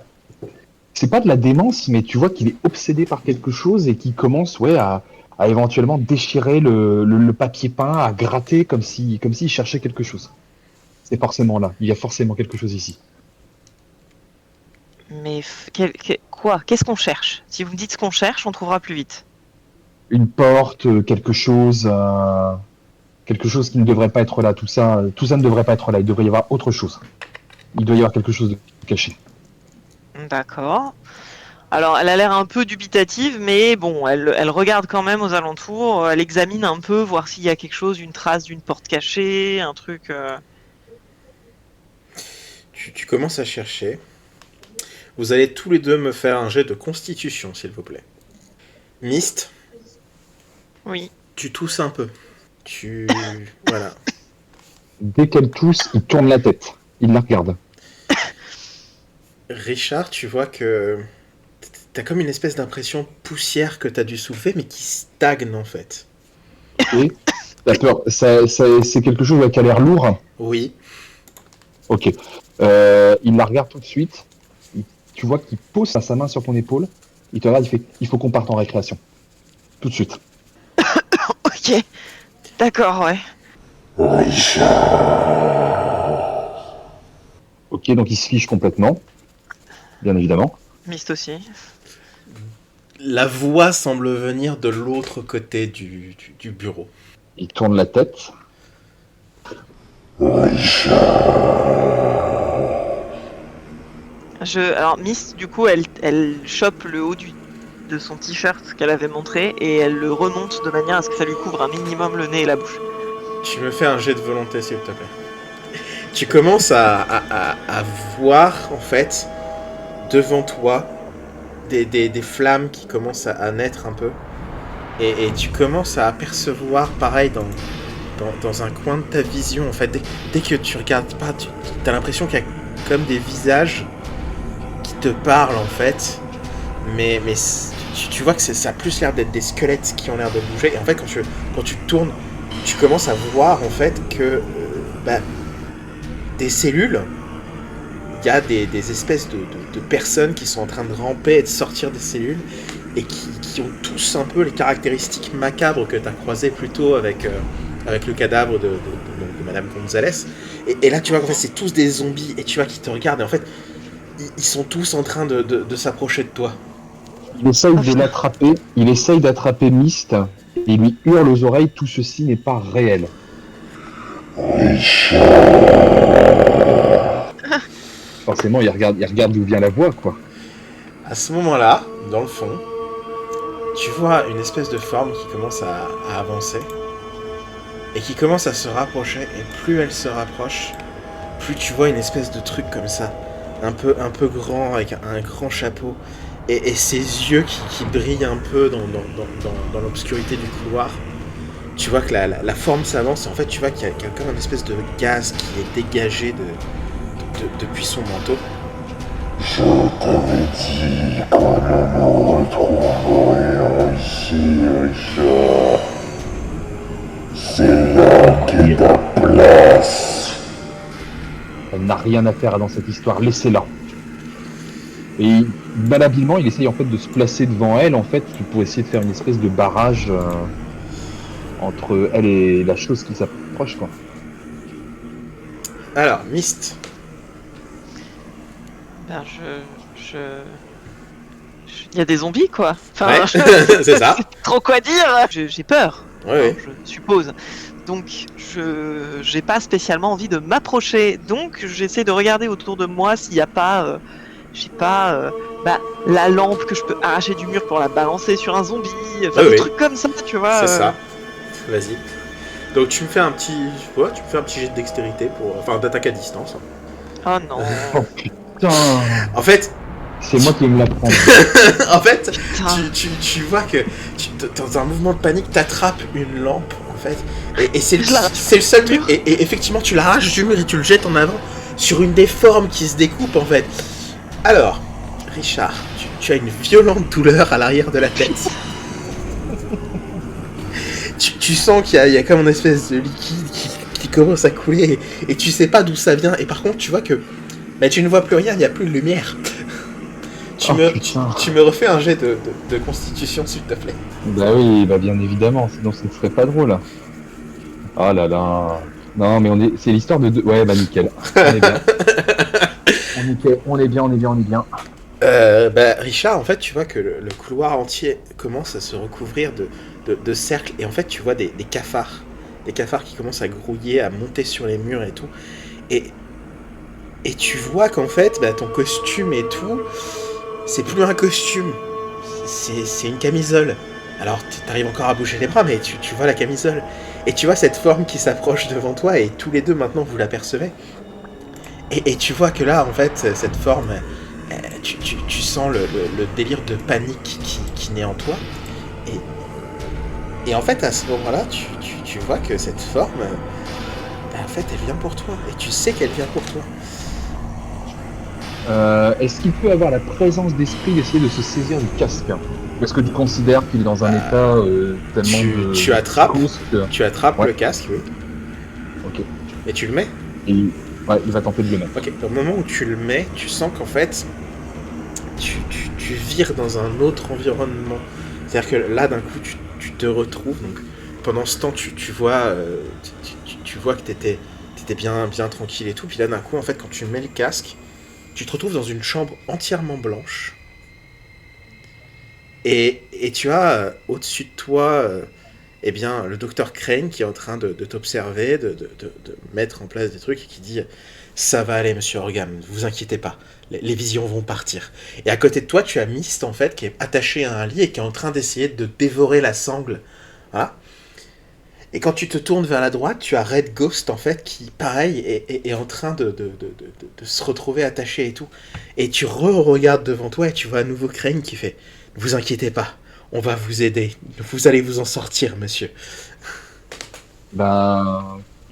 c'est pas de la démence, mais tu vois qu'il est obsédé par quelque chose et qu'il commence, à éventuellement déchirer le papier peint, à gratter comme s'il cherchait quelque chose. C'est forcément là. Il y a forcément quelque chose ici. Mais quoi? Qu'est-ce qu'on cherche? Si vous me dites ce qu'on cherche, on trouvera plus vite. Une porte, quelque chose qui ne devrait pas être là. Tout ça ne devrait pas être là. Il devrait y avoir autre chose. Il doit y avoir quelque chose de caché. D'accord. Alors, elle a l'air un peu dubitative, mais bon, elle regarde quand même aux alentours, elle examine un peu, voir s'il y a quelque chose, une trace d'une porte cachée, un truc... Tu commences à chercher. Vous allez tous les deux me faire un jet de constitution, s'il vous plaît. Mist, Oui. tu tousses un peu. Voilà. Dès qu'elle tousse, il tourne la tête. Il la regarde. Richard, tu vois que t'as comme une espèce d'impression poussière que t'as dû soulever, mais qui stagne en fait. Et t'as peur. C'est quelque chose qui a l'air lourd. Oui. Ok. Il la regarde tout de suite. Tu vois qu'il pose sa main sur ton épaule. Il te regarde, il fait il faut qu'on parte en récréation. Tout de suite. Ok. D'accord, ouais. Ok, donc il se fiche complètement. Bien évidemment. Mist aussi. La voix semble venir de l'autre côté du bureau. Il tourne la tête. Alors, Mist, du coup, elle chope le haut de son t-shirt qu'elle avait montré et elle le remonte de manière à ce que ça lui couvre un minimum le nez et la bouche. Tu me fais un jet de volonté, s'il te plaît. Tu commences à voir, en fait, devant toi, des flammes qui commencent à naître un peu. Et tu commences à apercevoir, pareil, dans un coin de ta vision, en fait, dès que tu regardes pas, tu as l'impression qu'il y a comme des visages qui te parlent, en fait. Mais tu vois que ça a plus l'air d'être des squelettes qui ont l'air de bouger. Et en fait, quand tu tournes, tu commences à voir, en fait, que des cellules, il y a des espèces de personnes qui sont en train de ramper et de sortir des cellules et qui ont tous un peu les caractéristiques macabres que tu as croisées plus tôt avec le cadavre de Madame Gonzalez. Et là, tu vois qu'en fait, c'est tous des zombies et tu vois qu'ils te regardent et en fait, ils sont tous en train de s'approcher de toi. Il essaye de l'attraper. Il essaye d'attraper Mist et lui hurle aux oreilles tout ceci n'est pas réel. Forcément, il regarde d'où vient la voix, quoi. À ce moment-là, dans le fond, tu vois une espèce de forme qui commence à avancer et qui commence à se rapprocher. Et plus elle se rapproche, plus tu vois une espèce de truc comme ça, un peu grand avec un grand chapeau et ses yeux qui brillent un peu dans l'obscurité du couloir. Tu vois que la forme s'avance et en fait tu vois qu'il y a comme une espèce de gaz qui est dégagé depuis son manteau. Je t'avais dit que nous nous retrouverions ici, Richard. C'est là qu'est ta place. Elle n'a rien à faire dans cette histoire, laissez-la. Et malhabilement, il essaye en fait de se placer devant elle, en fait, pour essayer de faire une espèce de barrage entre elle et la chose qui s'approche, quoi. Alors, Mist. Ben, il y a des zombies, quoi. Enfin, Ouais, c'est ça. trop quoi dire. J'ai peur, Ouais. je suppose. Donc, j'ai pas spécialement envie de m'approcher. Donc, j'essaie de regarder autour de moi s'il n'y a pas, je sais pas, la lampe que je peux arracher du mur pour la balancer sur un zombie. Enfin, des trucs comme ça, tu vois. C'est ça. Vas-y. Donc tu me fais un petit jet de dextérité d'attaque à distance. Oh non. Oh putain. En fait, C'est moi qui vais me la prendre. en fait, Putain. tu vois que dans un mouvement de panique, t'attrapes une lampe en fait, et c'est le seul truc. Et effectivement, tu l'arraches du mur et tu le jettes en avant. sur une des formes qui se découpe en fait. Alors, Richard, tu as une violente douleur à l'arrière de la tête. Tu sens qu'il y a comme une espèce de liquide qui commence à couler et tu sais pas d'où ça vient. Et par contre, tu vois que tu ne vois plus rien, il n'y a plus de lumière. Tu me refais un jet de constitution, s'il te plaît. Bah oui, bah bien évidemment, sinon ce ne serait pas drôle. Oh là là. Non, mais c'est l'histoire de deux. Ouais, bah nickel. On est bien. on est bien. Richard, en fait, tu vois que le couloir entier commence à se recouvrir de cercles. Et en fait, tu vois des cafards. Des cafards qui commencent à grouiller, à monter sur les murs et tout. Et tu vois qu'en fait, ton costume et tout, c'est plus un costume. C'est une camisole. Alors, t'arrives encore à bouger les bras, mais tu vois la camisole. Et tu vois cette forme qui s'approche devant toi, et tous les deux, maintenant, vous l'apercevez. Et tu vois que là, en fait, cette forme, tu sens le délire de panique qui naît en toi. Et en fait, à ce moment-là, tu vois que cette forme, en fait, elle vient pour toi. Et tu sais qu'elle vient pour toi. Est-ce qu'il peut avoir la présence d'esprit d'essayer de se saisir du casque? Est-ce que tu considères qu'il est dans un état tellement tu attrapes ouais. Le casque, oui. Ok. Et tu le mets? Ouais, il va tenter de le mettre. Ok, au moment où tu le mets, tu sens qu'en fait, tu vires dans un autre environnement. C'est-à-dire que là, d'un coup, tu te retrouves. Donc, pendant ce temps, tu vois, tu vois que t'étais bien tranquille et tout. Puis là, d'un coup, en fait, quand tu mets le casque, tu te retrouves dans une chambre entièrement blanche. Et tu as au-dessus de toi, le docteur Crane qui est en train de t'observer, de mettre en place des trucs et qui dit « Ça va aller, monsieur Orgam, ne vous inquiétez pas, les visions vont partir. » Et à côté de toi, tu as Myst, en fait, qui est attaché à un lit et qui est en train d'essayer de dévorer la sangle. Voilà. Et quand tu te tournes vers la droite, tu as Red Ghost, en fait, qui, pareil, est en train de se retrouver attaché et tout. Et tu regardes devant toi et tu vois à nouveau Crane qui fait « Ne vous inquiétez pas, on va vous aider. Vous allez vous en sortir, monsieur. »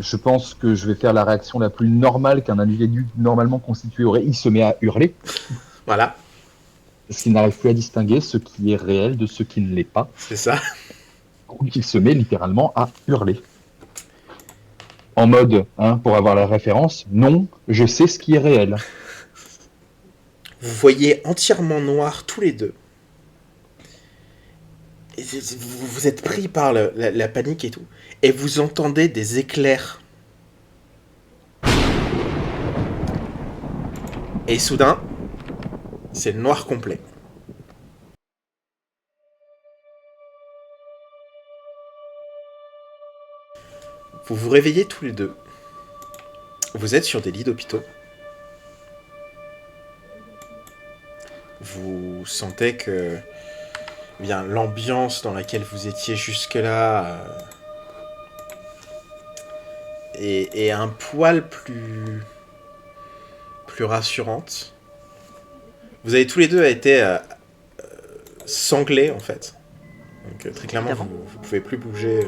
Je pense que je vais faire la réaction la plus normale qu'un individu normalement constitué aurait. Il se met à hurler. Voilà. Parce qu'il n'arrive plus à distinguer ce qui est réel de ce qui ne l'est pas. C'est ça. Donc il se met littéralement à hurler. En mode, pour avoir la référence, non, je sais ce qui est réel. Vous voyez entièrement noir tous les deux. Et vous êtes pris par la panique et tout. Et vous entendez des éclairs. Et soudain, c'est le noir complet. Vous vous réveillez tous les deux. Vous êtes sur des lits d'hôpitaux. Vous sentez que l'ambiance dans laquelle vous étiez jusque-là est un poil plus rassurante. Vous avez tous les deux été sanglés, en fait. Donc très clairement, vous pouvez plus bouger.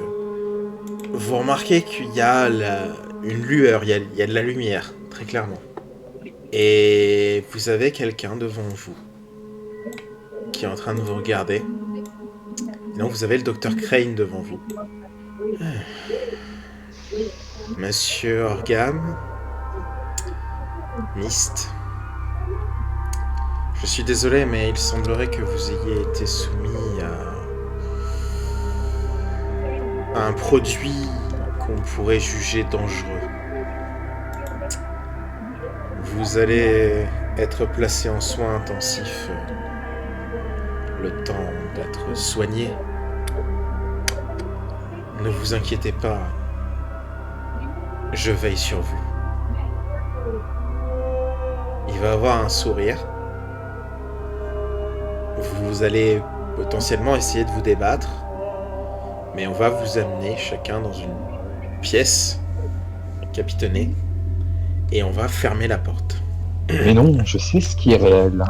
Vous remarquez qu'il y a une lueur, il y a de la lumière, très clairement. Et vous avez quelqu'un devant vous qui est en train de vous regarder. Et donc vous avez le docteur Crane devant vous. Monsieur Orgam, Myst, je suis désolé, mais il semblerait que vous ayez été soumis à un produit qu'on pourrait juger dangereux. Vous allez être placé en soins intensifs le temps d'être soigné. Ne vous inquiétez pas, je veille sur vous. Il va avoir un sourire. Vous allez potentiellement essayer de vous débattre, mais on va vous amener chacun dans une pièce capitonnée et on va fermer la porte. Mais non, je sais ce qui est réel.